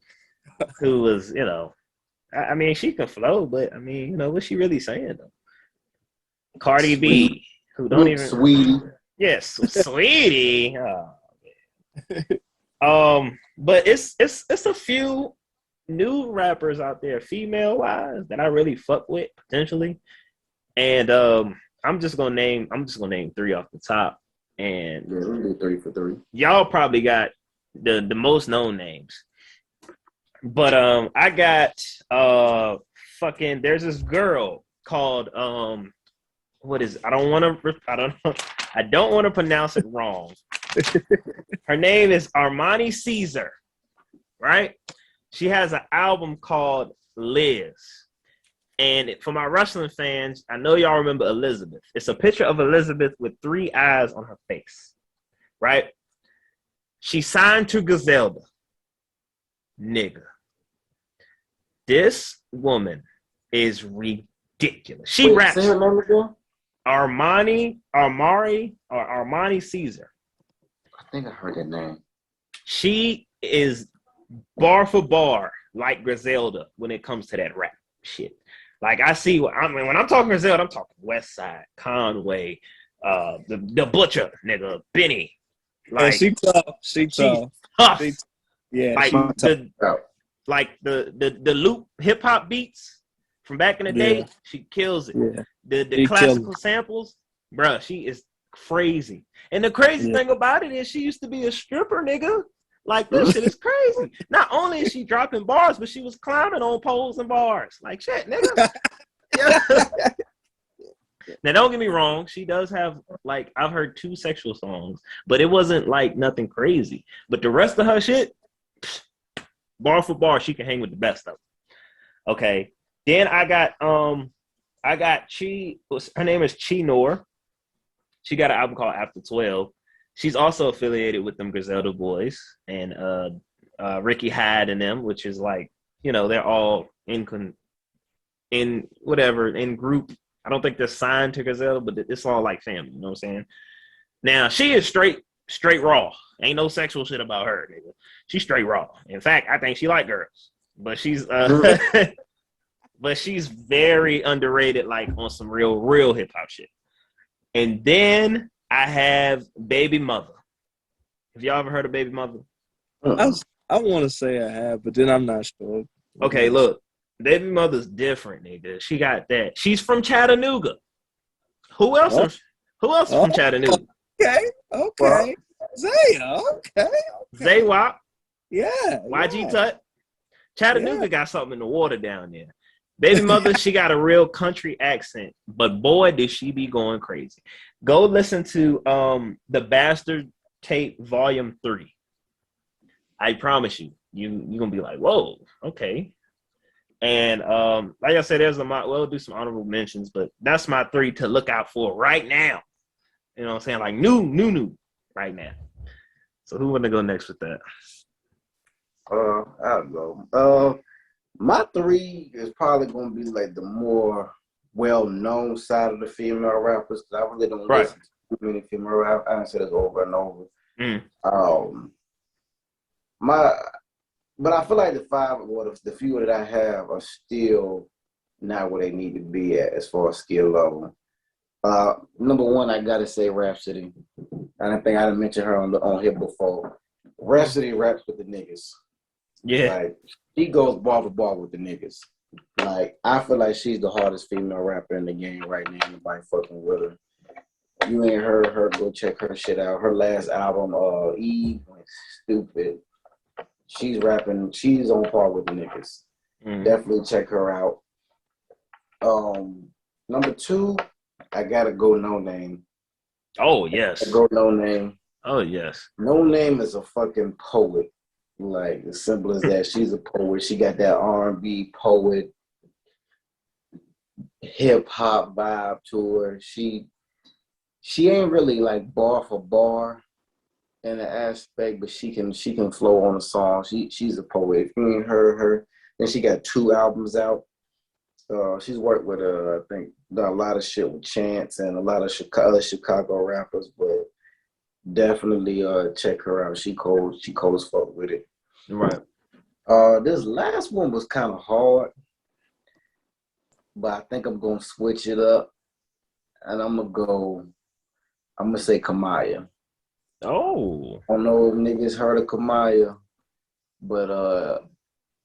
was, you know, I mean, she can flow, but I mean, you know, what's she really saying though? Cardi B, who don't even Sweetie. Yes, Sweetie. Oh. But it's a few new rappers out there, female wise, that I really fuck with potentially. And I'm just gonna name 3 off the top. And yeah, we'll do 3 for 3. Y'all probably got the most known names. But I got there's this girl called what is it? I don't want to pronounce it wrong. Her name is Armani Caesar, right? She has an album called Liz. And for my wrestling fans, I know y'all remember Elizabeth. It's a picture of Elizabeth with 3 eyes on her face, right? She signed to Griselda. Nigga. This woman is ridiculous. She raps. Say her name again? Armani Caesar. I think I heard that name. She is bar for bar like Griselda when it comes to that rap shit. Like when I'm talking Griselda, I'm talking West Side, Conway, the Butcher, nigga, Benny. Like she tough. She's tough. Yeah, like the loop hip hop beats from back in the day. She kills it. Yeah. The classical samples, bruh, she is crazy. And the crazy thing about it is she used to be a stripper, nigga. Like, this shit is crazy. Not only is she dropping bars, but she was climbing on poles and bars. Like, shit, nigga. Now, don't get me wrong. She does have, like, I've heard 2 sexual songs, but it wasn't, like, nothing crazy. But the rest of her shit, bar for bar, she can hang with the best of them. Okay. Then I got her name is Chi Noor. She got an album called After 12. She's also affiliated with them Griselda boys and Ricky Hyde and them, which is like, you know, they're all in group. I don't think they're signed to Griselda, but it's all like family, you know what I'm saying? Now, she is straight raw. Ain't no sexual shit about her, nigga. She's straight raw. In fact, I think she like girls. But she's but she's very underrated, like on some real hip hop shit. And then I have Baby Mother. Have y'all ever heard of Baby Mother? I want to say I have, but then I'm not sure. Okay, look. Baby Mother's different, nigga. She got that. She's from Chattanooga. Who else from Chattanooga? Okay. Zaya, okay. Zay Wop. Yeah. YG Tut. Chattanooga got something in the water down there. Baby Mother, she got a real country accent, but boy, did she be going crazy. Go listen to The Bastard Tape Volume 3. I promise you're gonna be like, whoa, okay. And like I said, we'll do some honorable mentions, but that's my 3 to look out for right now. You know what I'm saying? Like new right now. So who wanna go next with that? I'll go. My 3 is probably gonna be like the more well-known side of the female rappers, because I really don't listen to too many female rappers. I say this over and over. But I feel like the 5 or the few that I have are still not where they need to be at as far as skill level. Number one, I gotta say Rhapsody. I don't think I done mentioned her on here before. Rhapsody raps with the niggas. Yeah. Like she goes ball for ball with the niggas. Like I feel like she's the hardest female rapper in the game right now. Nobody fucking with her. You ain't heard her, go check her shit out. Her last album, Eve, went stupid. She's rapping, she's on par with the niggas. Definitely check her out. Number two, I gotta go No Name. Oh yes. Go No Name. Oh yes. No Name is a fucking poet. Like as simple as that. She's a poet. She got that R&B poet, hip hop vibe to her. She ain't really like bar for bar in the aspect, but she can flow on a song. She's a poet. If you ain't heard her, then she got 2 albums out. She's worked with I think done a lot of shit with Chance and a lot of Chicago rappers, but definitely check her out. She cold as fuck with it. Right. This last one was kind of hard, but I think I'm gonna switch it up, and I'm gonna say Kamaya. Oh. I don't know if niggas heard of Kamaya, but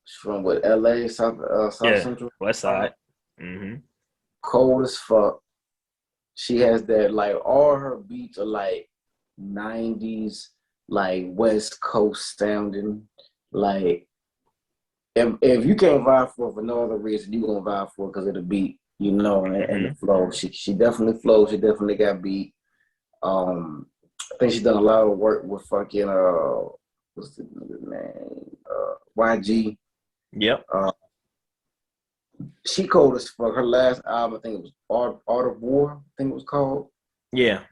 she's from what, LA, South Central, West Side. Cold as fuck. She has that, like, all her beats are like 90s, like West Coast sounding. Like, if you can't vibe for no other reason, you gonna vibe for it because of the beat, you know, and the flow. She definitely flows. She definitely got beat. I think she's done a lot of work with fucking what's the nigga's name? YG. Yep. She cold as fuck. Her last album, I think it was Art of War, I think it was called. Yeah.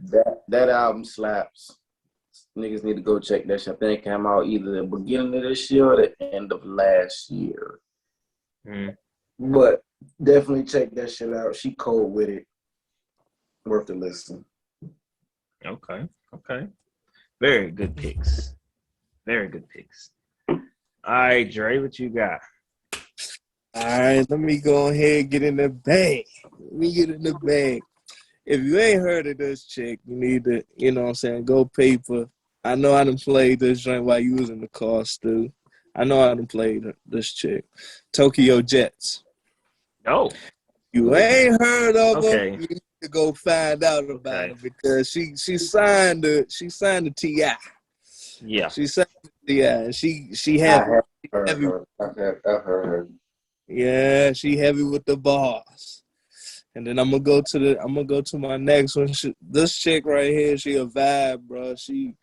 That album slaps. Niggas need to go check that shit. I think it came out either the beginning of this year or the end of last year. But definitely check that shit out. She cold with it. Worth the listen. Okay. Very good picks. Very good picks. All right, Dre, what you got? All right, let me go ahead and get in the bag. If you ain't heard of this chick, you need to, you know what I'm saying, go paper. I know I done played this joint while you was in the car, Stu. I know I done played this chick. Tokyo Jets. Oh. You ain't heard of her, Okay. you need to go find out about her because she signed the T.I. Yeah. She signed the T.I. and she heavy. I've heard her. Yeah, she heavy with the bars. And then I'm gonna go to my next one. This chick right here, she a vibe, bro. She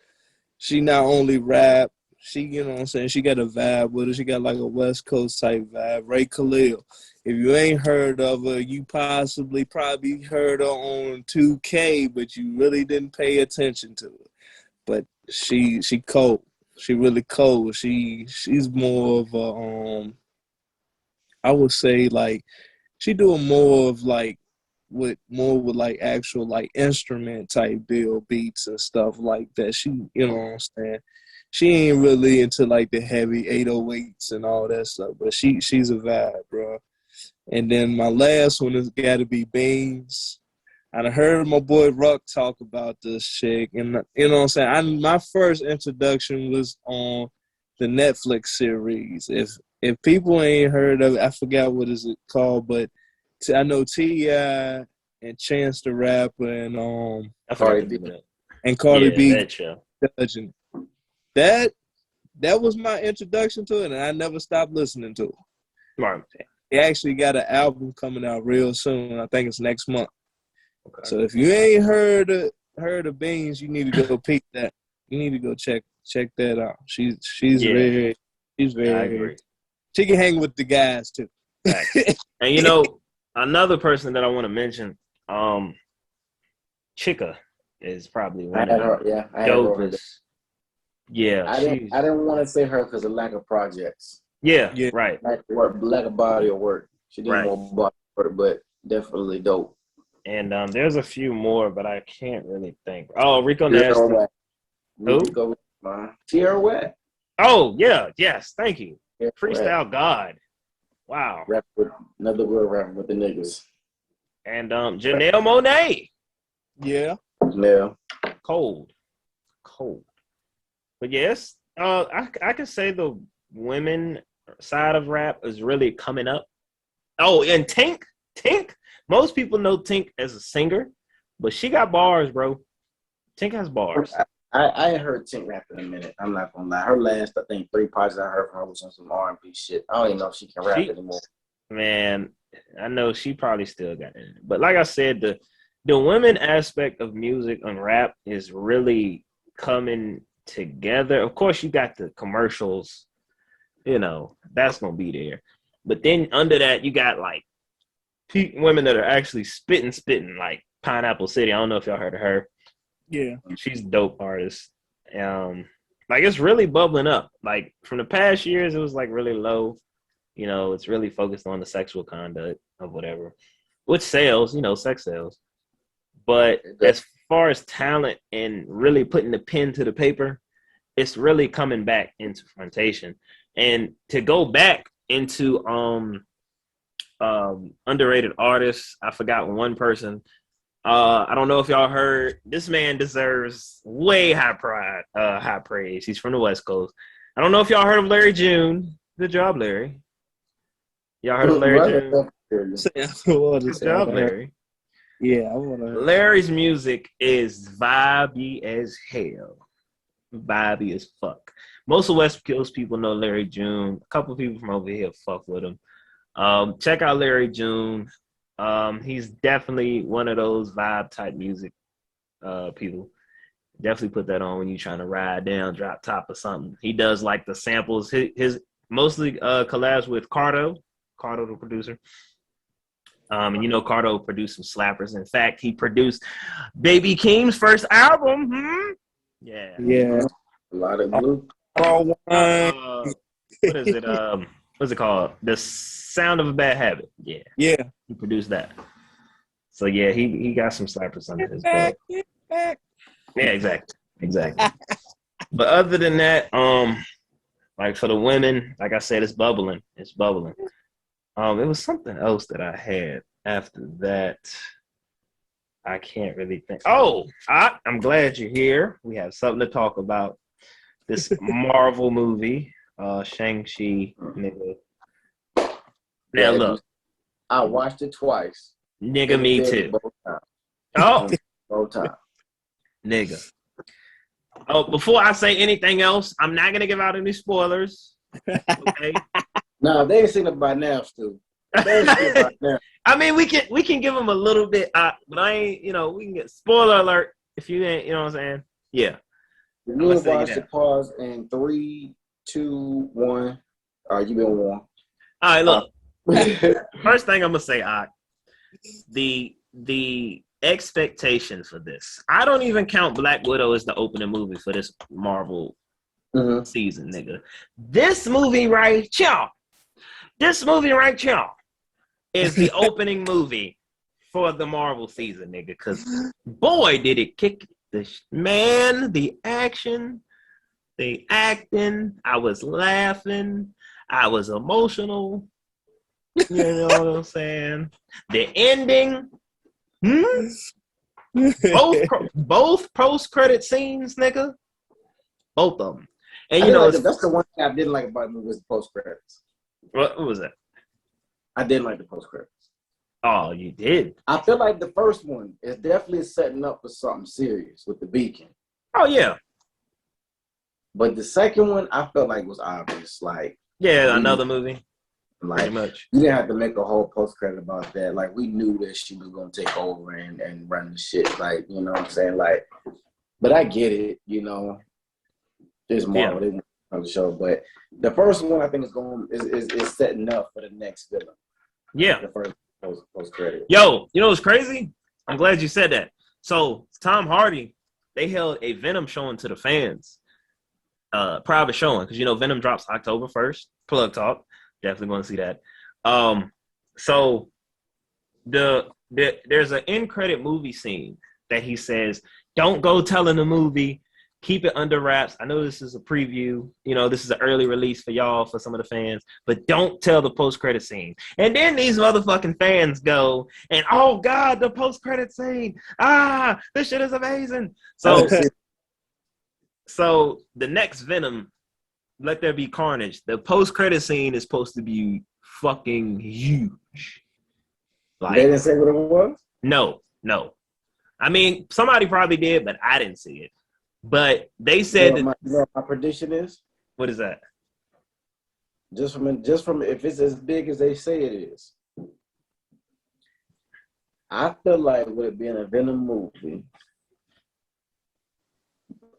not only rap, she, you know what I'm saying, she got a vibe with her. She got like a West Coast type vibe. Ray Khalil. If you ain't heard of her, you probably heard her on 2K, but you really didn't pay attention to her. But she cold. She really cold. She's more of a I would say like she doing more of like with like actual like instrument type deal beats and stuff like that. She, you know what I'm saying? She ain't really into like the heavy 808s and all that stuff, but she's a vibe, bro. And then my last one has got to be Beans. I heard my boy Ruck talk about this chick, and you know what I'm saying. My first introduction was on the Netflix series. If people ain't heard of it, I forgot what is it called, but I know T.I. and Chance the Rapper and Cardi B. And Cardi B that show. judging. That was my introduction to it, and I never stopped listening to it. Smart. They actually got an album coming out real soon. I think it's next month. Okay. So if you ain't heard of Beans, you need to go peep that. You need to go check that out. She's very. I agree. She can hang with the guys too. And you know, another person that I want to mention, Chika is probably one of the dopest. Yeah, I didn't want to say her because of lack of projects. Yeah, right. Lack of body of work. She did more body work, but definitely dope. And there's a few more, but I can't really think. Oh, Rico Nasty. Who? Tierra Whack. Oh, yeah. Yes. Thank you. Tierra Freestyle Whack. God. Wow. Another real rapper with the niggas. And Janelle Monáe. Yeah. Yeah. Cold. But yes, I can say the women side of rap is really coming up. Oh, and Tink. Most people know Tink as a singer, but she got bars, bro. Tink has bars. I ain't heard Tink rap in a minute. I'm not gonna lie. Her last, I think, 3 parts I heard from her was on some R&B shit. I don't even know if she can rap anymore. Man, I know she probably still got it. But like I said, the women aspect of music and rap is really coming together. Of course, you got the commercials, that's gonna be there. But then under that, you got like women that are actually spitting, like Pineapple City. I don't know if y'all heard of her. Yeah. She's a dope artist. Like it's really bubbling up. Like from the past years, it was like really low. It's really focused on the sexual conduct of whatever, which sells, sex sells. But as far as talent and really putting the pen to the paper, it's really coming back into frontation. And to go back into underrated artists, I forgot one person. I don't know if y'all heard. This man deserves way high praise. He's from the West Coast. I don't know if y'all heard of Larry June. Good job, Larry. Y'all heard of Larry June? Good job, Larry. Yeah, I want to. Larry's music is vibey as hell. Vibey as fuck. Most of West Coast people know Larry June. A couple people from over here fuck with him. Check out Larry June. He's definitely one of those vibe type music people. Definitely put that on when you're trying to ride down, drop top or something. He does like the samples. His mostly collabs with Cardo, the producer. And Cardo produced some slappers. In fact, he produced Baby Keem's first album. Yeah. Yeah. A lot of glue. What is it? What's it called? The Sound of a Bad Habit. Yeah. Yeah. He produced that. So yeah, he got some slappers under his belt. Yeah, exactly. But other than that, like for the women, like I said, it's bubbling. It was something else that I had after that. I can't really think. Oh, I'm glad you're here. We have something to talk about. This Marvel movie, Shang-Chi, nigga. Now look, I watched it twice. Nigga, me too. Both times. Oh, both times. Nigga. Oh, before I say anything else, I'm not gonna give out any spoilers. Okay. No, they ain't seen it by now, Stu. I mean, we can give them a little bit, but I ain't. We can get spoiler alert if you ain't. You know what I'm saying? Yeah. You will watch the pause in 3, 2, 1. All right, you been warned. All right, look. First thing I'm gonna say, the expectation for this. I don't even count Black Widow as the opening movie for this Marvel season, nigga. This movie right here is the opening movie for the Marvel season, nigga. Because boy, did it kick the action, the acting. I was laughing. I was emotional. You know what I'm saying? The ending. Both post-credit scenes, nigga. Both of them. And that's the one thing I didn't like about the movie was the post-credits. What was that? I didn't like the post-credits. Oh, you did? I feel like the first one is definitely setting up for something serious with the Beacon. Oh, yeah. But the second one, I felt like was obvious. Like, another movie. Like, pretty much. You didn't have to make a whole post-credit about that. Like, we knew that she was going to take over and run the shit. Like, you know what I'm saying? Like, but I get it, There's more on the show. But the first one, I think, is setting up for the next villain. Yeah. The first post-credit. Yo, you know what's crazy? I'm glad you said that. So, Tom Hardy, they held a Venom showing to the fans. Private showing. Because, Venom drops October 1st. Plug talk. Definitely going to see that. So there's an end credit movie scene that he says, don't go telling the movie Keep it under wraps. I know this is a preview. You know, this is an early release for y'all, for some of the fans, but don't tell the post-credit scene. And then these motherfucking fans go, and oh God, the post-credit scene. This shit is amazing. So the next Venom, Let There Be Carnage, the post-credit scene is supposed to be fucking huge. Like, they didn't say what it was? No. I mean, somebody probably did, but I didn't see it. But they said you know what my prediction is? What is that? Just from if it's as big as they say it is. I feel like with it being a Venom movie,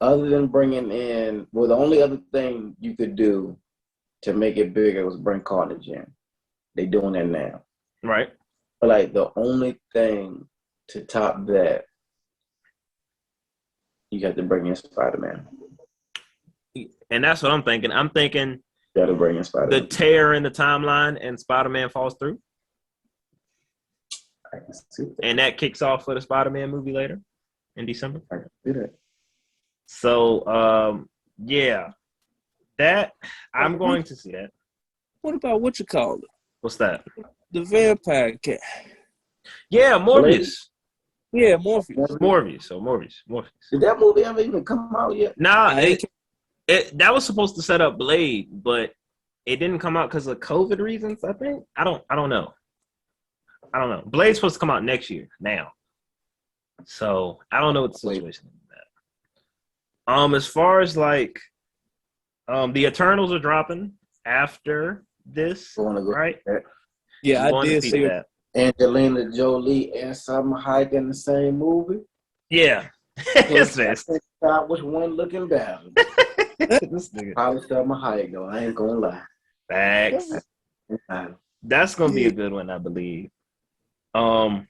other than bringing in, well, the only other thing you could do to make it bigger was bring Carnage in. They doing that now. Right. But like the only thing to top that, you got to bring in Spider-Man. And that's what I'm thinking. I'm thinking You got to bring in Spider-Man. the tear in the timeline and Spider-Man falls through. I can see that. And that kicks off for the Spider-Man movie later in December. I can see that. So, yeah. That, I'm going to see that. What about what you call it? What's that? The vampire cat. Yeah, Morbius. Yeah, Morpheus. Morbius. Did that movie ever even come out yet? Nah, that was supposed to set up Blade, but it didn't come out because of COVID reasons, I think. I don't know. Blade's supposed to come out next year now. So I don't know what the situation is with that. As far as like the Eternals are dropping after this, right? Yeah, I did see that. Angelina Jolie and Salma Hayek in the same movie. Yeah. Yes, man. Which one looking better? This nigga. Probably Salma Hayek though. I ain't gonna lie. Facts. That's gonna be a good one, I believe. But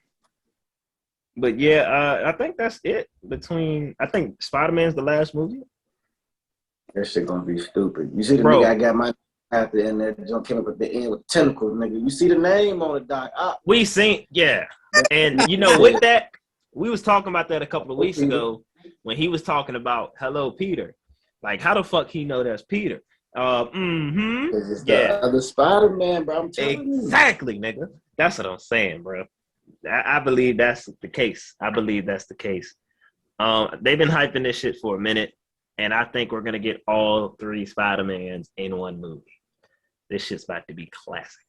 yeah, I think that's it. I think Spider-Man's the last movie. That shit gonna be stupid. You see the nigga I got my after and that junk came up at the end with tentacles, nigga. You see the name on the doc. We seen, yeah. And you know, with that, we was talking about that a couple of weeks ago when he was talking about Hello Peter. Like, how the fuck he know that's Peter? It's the other Spider-Man, bro. I'm telling you. Exactly, nigga. That's what I'm saying, bro. I believe that's the case. They've been hyping this shit for a minute, and I think we're gonna get all three Spider-Mans in one movie. This shit's about to be classic.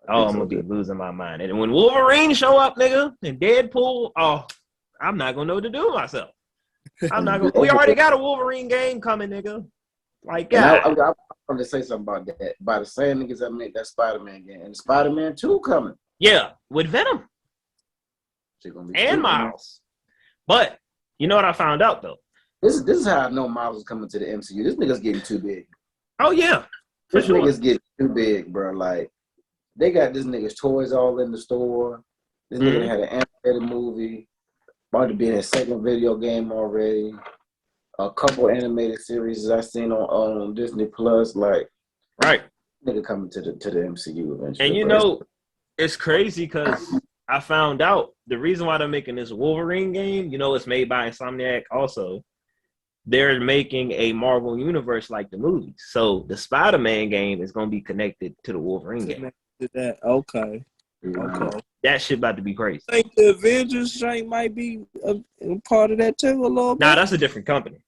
Oh, I'm gonna be losing my mind. And when Wolverine show up, nigga, and Deadpool, I'm not gonna know what to do with myself. I'm not gonna. We already got a Wolverine game coming, nigga. Like, God. I want to say something about that. By the same niggas that made that Spider-Man game, and Spider-Man 2 coming. Yeah, with Venom and Miles. But you know what I found out though? This is how I know Miles is coming to the MCU. This nigga's getting too big. Oh yeah, this nigga's getting too big, bro. Like they got this nigga's toys all in the store. This nigga had an animated movie. About to be in a second video game already. A couple animated series I seen on Disney Plus. Like, right, nigga coming to the MCU eventually. And you know, it's crazy because I found out the reason why they're making this Wolverine game. You know, it's made by Insomniac. Also, they're making a Marvel universe like the movies. So the Spider-Man game is going to be connected to the Wolverine game. Okay. That shit about to be crazy. I think the Avengers might be a part of that too a little bit. Nah, that's a different company.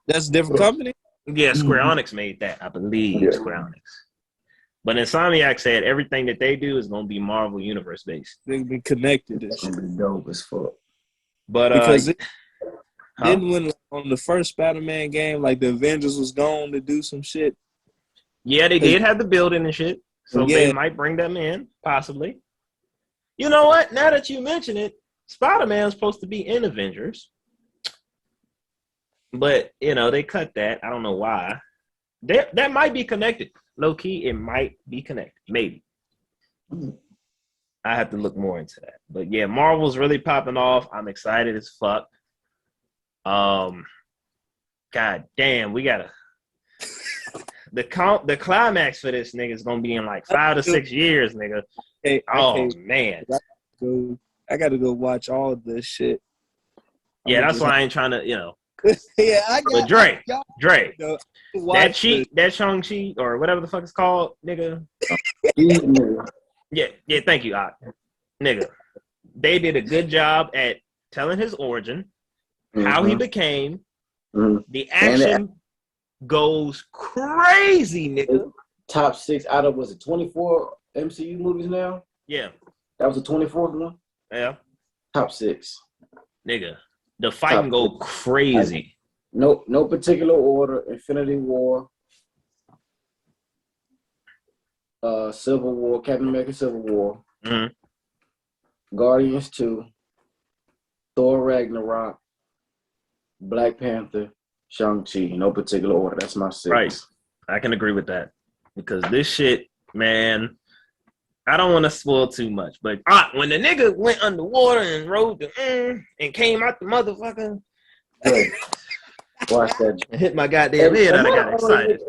That's a different company? Yeah, Square Enix made that, I believe. Yeah. Square Enix. But Insomniac said everything that they do is going to be Marvel Universe based. They'll be connected. It's going to be dope as fuck. But because then when on the first Spider-Man game, like the Avengers was going to do some shit. Yeah, they did have the building and shit. So they might bring them in, possibly. You know what? Now that you mention it, Spider-Man's supposed to be in Avengers. But, you know, they cut that. I don't know why. That might be connected. Low key, it might be connected. Maybe. I have to look more into that. But yeah, Marvel's really popping off. I'm excited as fuck. God damn, we gotta the climax for this nigga is gonna be in like 5 to 6 years, nigga. Man. I gotta go watch all this shit. Yeah, that's why I ain't trying to, Yeah, I got. But Dre, Yo, that Shang-Chi or whatever the fuck it's called, nigga. Yeah, thank you, nigga. They did a good job at telling his origin, how he became. The action goes crazy, nigga. Top 6 out of, was it 24 MCU movies now? Yeah. That was the 24th one? Yeah. Top 6. Nigga. The fighting go crazy. No particular order. Infinity War, Civil War, Captain America Civil War, Guardians 2, Thor Ragnarok, Black Panther, Shang-Chi. No particular order. That's my 6. Right. I can agree with that. Because this shit, man, I don't want to spoil too much. But when the nigga went underwater and rode the and came out the motherfucker. Good. Watch that. Hit my goddamn head and I got excited.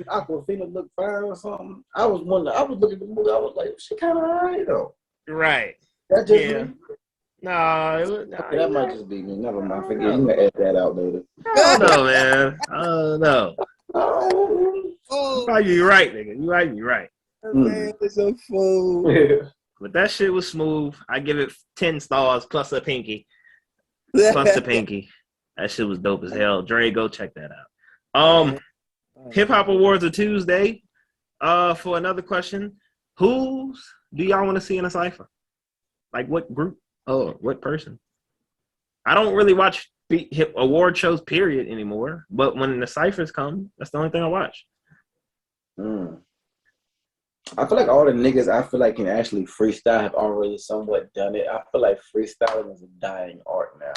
Aquafina looked fire or something. I was looking at the movie. I was like, she kind of alright though. Right. That just me. Nah, that might just be me. Never mind. Forget. You can edit that out later. I don't know, man. I don't know. Oh, you're right, nigga. You're right. Man, it's a fool. But that shit was smooth. I give it 10 stars plus a pinky. Plus the pinky. That shit was dope as hell. Dre, go check that out. Hip Hop Awards are Tuesday. For another question, who's do y'all want to see in a cipher? Like what group? Oh, what person? I don't really watch hip award shows, period, anymore. But when the ciphers come, that's the only thing I watch. I feel like all the niggas I feel like can actually freestyle have already somewhat done it. I feel like freestyling is a dying art now.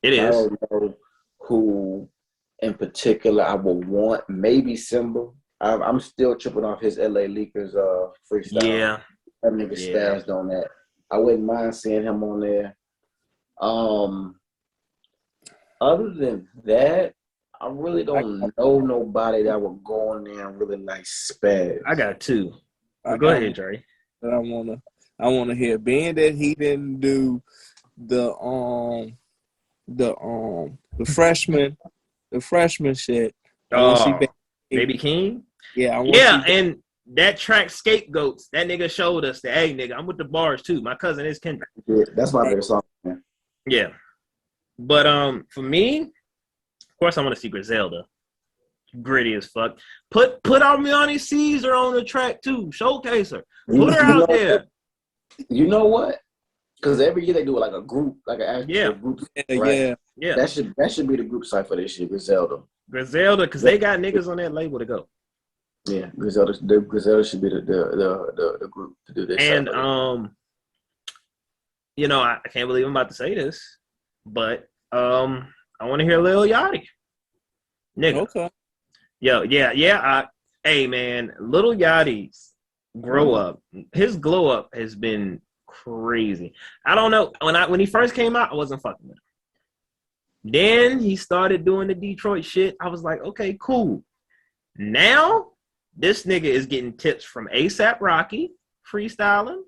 It is. I don't know who in particular I would want. Maybe Simba. I'm still tripping off his LA Leakers freestyle. Yeah. That nigga spazzed on that. I wouldn't mind seeing him on there. Other than that, I really don't know nobody that would go in there and really like spaz. I got 2. Go ahead, Dre. That I wanna hear. Being that he didn't do the freshman shit. Baby King? Yeah, and that track Scapegoats, that nigga showed us that, hey, nigga, I'm with the bars too. My cousin is Kendrick. Yeah, that's my favorite song, man. Yeah. But for me, of course I want to see Griselda. Gritty as fuck. Put Armiani Caesar on the track too. Showcase her. Put her out there. You know what? Because every year they do like a group, like an actual group. Right? Yeah. That should be the group cipher this year, Griselda, because they got niggas on that label to go. Yeah, Griselda should be the group to do this. And I can't believe I'm about to say this, but I want to hear Lil Yachty. Nigga. Okay. Yo, hey man, Lil Yachty's grow up. His glow up has been crazy. I don't know. When he first came out, I wasn't fucking with him. Then he started doing the Detroit shit. I was like, okay, cool. Now this nigga is getting tips from ASAP Rocky freestyling.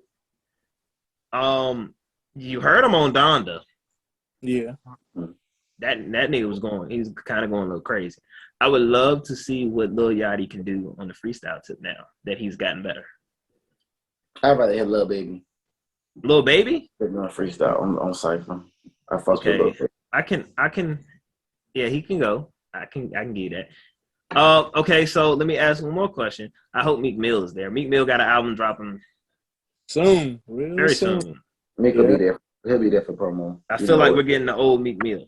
You heard him on Donda. Yeah. That nigga was going. He's kind of going a little crazy. I would love to see what Lil Yachty can do on the freestyle tip now that he's gotten better. I'd rather hear Lil Baby. Lil Baby? They're doing freestyle on Cypher. I fuck with Lil Baby. I can. Yeah, he can go. I can give you that. Okay, so let me ask one more question. I hope Meek Mill is there. Meek Mill got an album dropping soon, very soon. Meek will be there. He'll be there for promo. I feel like we're getting the old Meek Mill.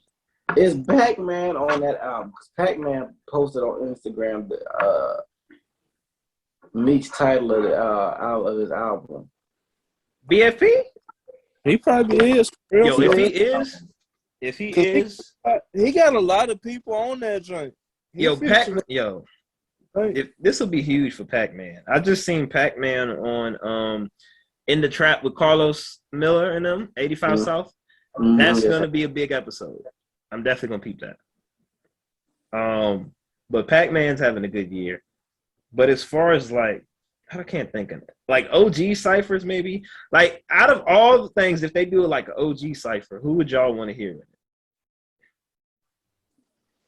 Is Pac-Man on that album? Because Pac-Man posted on Instagram the Meek's title of his album. BFP? He probably is. Yo, if he is, he got a lot of people on that joint. If this will be huge for Pac-Man. I just seen Pac-Man on In the Trap with Carlos Miller and them, 85 South. That's gonna be a big episode. I'm definitely gonna peep that. But Pac-Man's having a good year. But as far as like, I can't think of it. Like OG ciphers, maybe. Like out of all the things, if they do like an OG cipher, who would y'all want to hear in it?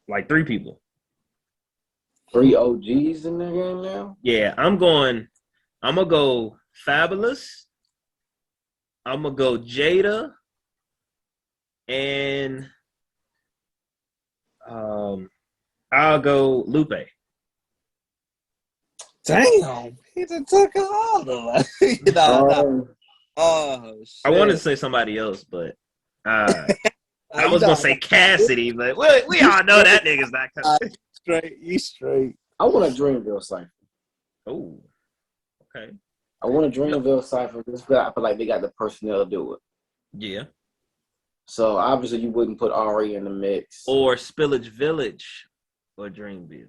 Like 3 people. 3 OGs in the game now? Yeah, I'm gonna go Fabulous. I'm gonna go Jada, and I'll go Lupe. Damn, he done took all of us. Nah. Oh shit. I wanted to say somebody else, but I You was know, gonna say Cassidy, but we all know that nigga's not coming. you straight. I want a Dreamville cipher. Oh, okay. I want a Dreamville cipher just because I feel like they got the personnel to do it. Yeah. So obviously you wouldn't put Ari in the mix. Or Spillage Village or Dreamville.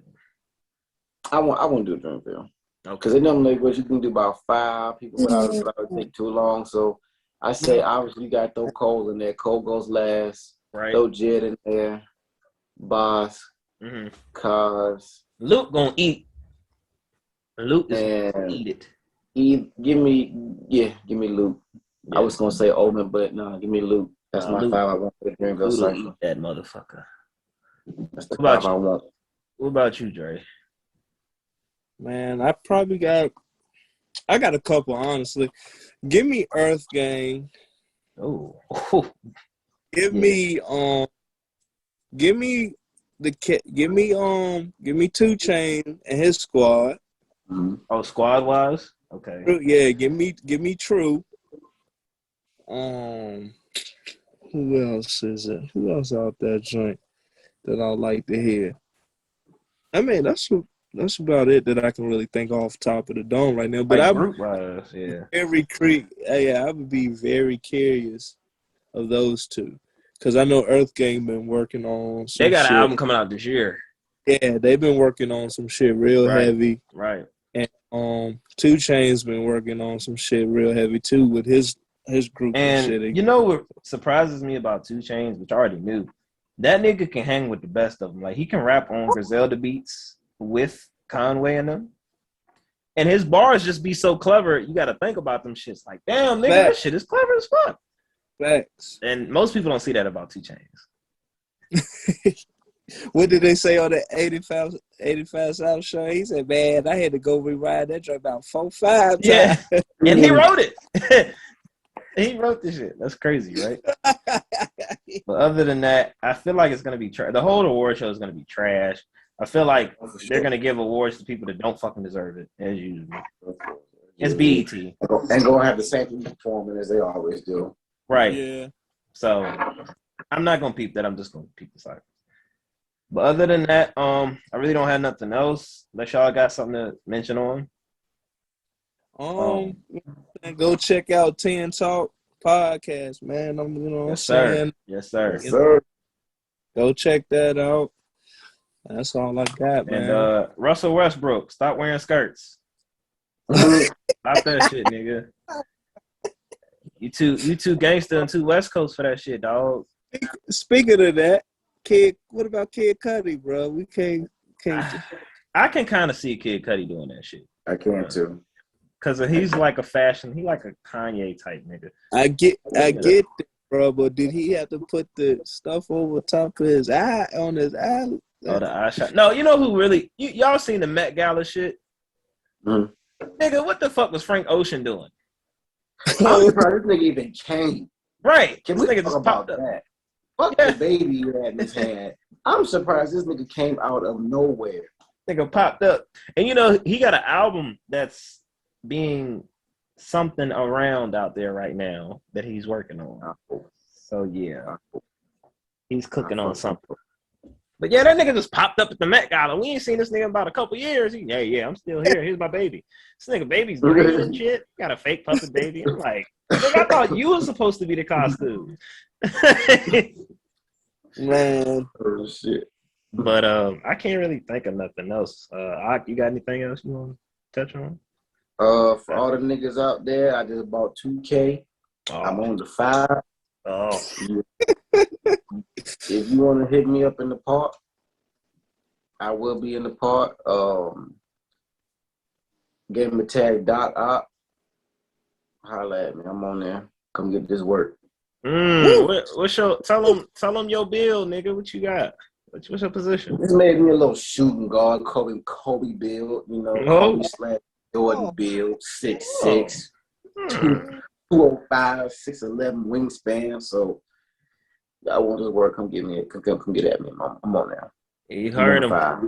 I want to do Dreamville. Okay. Because they normally what you can do about 5 people without it take too long. So I say obviously you got to throw Cole in there. Cole goes last. Right. Throw Jed in there. Boss. Cause. Luke gonna eat. Luke is gonna eat it. Give me Luke. Yeah. I was gonna say Omen, but no, give me Luke. That's my Luke. 5 I want for the Dreamville Luke cycle. eat that motherfucker. That's the What about 5 I want. What about you, Dre? Man, I got a couple, honestly. Give me Earth Gang. Oh. Give me give me 2 Chain and his squad. Mm-hmm. Oh, squad wise? Okay. Yeah, give me True. Who else is it? Who else out that joint that I like to hear? I mean, that's about it that I can really think off top of the dome right now. But Like I group wise, yeah. I would be very curious of those 2 because I know Earth Gang been working on some They got shit. an album coming out this year. Yeah, they've been working on some shit real heavy. Right. And 2 Chainz been working on some shit real heavy too with his group and shit. You know what surprises me about 2 Chainz, which I already knew? That nigga can hang with the best of them. Like, he can rap on Griselda beats with Conway and them. And his bars just be so clever, you got to think about them shits. Like, damn, nigga, that shit is clever as fuck. Facts. And most people don't see that about 2 Chainz. What did they say on the 85 South show? He said, man, I had to go rewrite that joint about 4-5 times. Yeah, and he wrote it. He wrote this shit. That's crazy, right? But other than that, I feel like it's going to be trash. The whole award show is going to be trash. I feel like they're going to give awards to people that don't fucking deserve it, as usual. It's BET. And go have the same performance as they always do. Right. Yeah. So I'm not going to peep that. I'm just going to peep the side. But other than that, I really don't have nothing else. Unless y'all got something to mention on. Go check out 10 Talk podcast, man. Yes, sir. Yes, sir. Yes, sir. Go check that out. That's all I got, man. And Russell Westbrook, stop wearing skirts. Stop that shit, nigga. You too gangster and too West Coast for that shit, dog. Speaking of that, Kid, what about Kid Cudi, bro? We can't. I can kind of see Kid Cudi doing that shit. I can too. Cause he's like a Kanye type nigga. I get that, bro, but did he have to put the stuff over top of his eye on his eye? Oh, the eye shot. No, you know who really? Y'all seen the Met Gala shit? Mm. Nigga, what the fuck was Frank Ocean doing? Oh, bro, this nigga even came. Right. Can This we nigga talk just about popped up. that? Fuck the baby you had in his hand. I'm surprised this nigga came out of nowhere. Nigga popped up. And you know, he got an album that's being something around out there right now that he's working on. So yeah. He's cooking on something. But yeah, that nigga just popped up at the Met Gala. We ain't seen this nigga in about a couple years. Yeah, I'm still here. Here's my baby. This nigga baby's green and shit. Got a fake puppet baby. I'm like, nigga, I thought you was supposed to be the costume. Man. Oh shit. But I can't really think of nothing else. You got anything else you want to touch on? For all the niggas out there, I just bought 2K. I'm on the 5. Oh. If you want to hit me up in the park, I will be in the park. Get me tag Doc Op. Holla at me. I'm on there. Come get this work. What's your tell them your bill, nigga? What you got? What's your position? This made me a little shooting guard, Kobe build, you know, Oh. Kobe / Jordan build, 6'6", 205, 6'11" wingspan. So I want this work. Come get at me. I'm on now. You heard him. 5.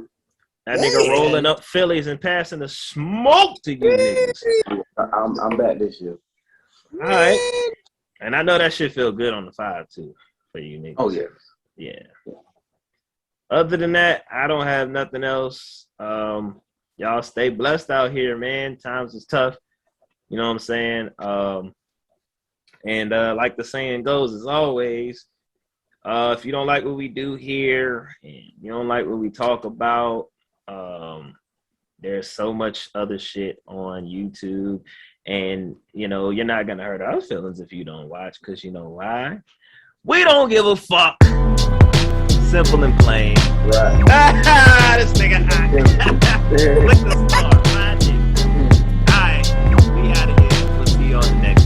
That nigga rolling up Phillies and passing the smoke to you niggas. I'm back this year. All right. And I know that shit feel good on the 5 too for you niggas. Oh yeah. Yeah. Other than that, I don't have nothing else. Y'all stay blessed out here, man. Times is tough. You know what I'm saying? And like the saying goes, as always, if you don't like what we do here and you don't like what we talk about, there's so much other shit on YouTube. And, you know, you're not going to hurt our feelings if you don't watch, because you know why? We don't give a fuck. Simple and plain. Right. This nigga hot. With the star. All right, we out of here. We'll see you on the next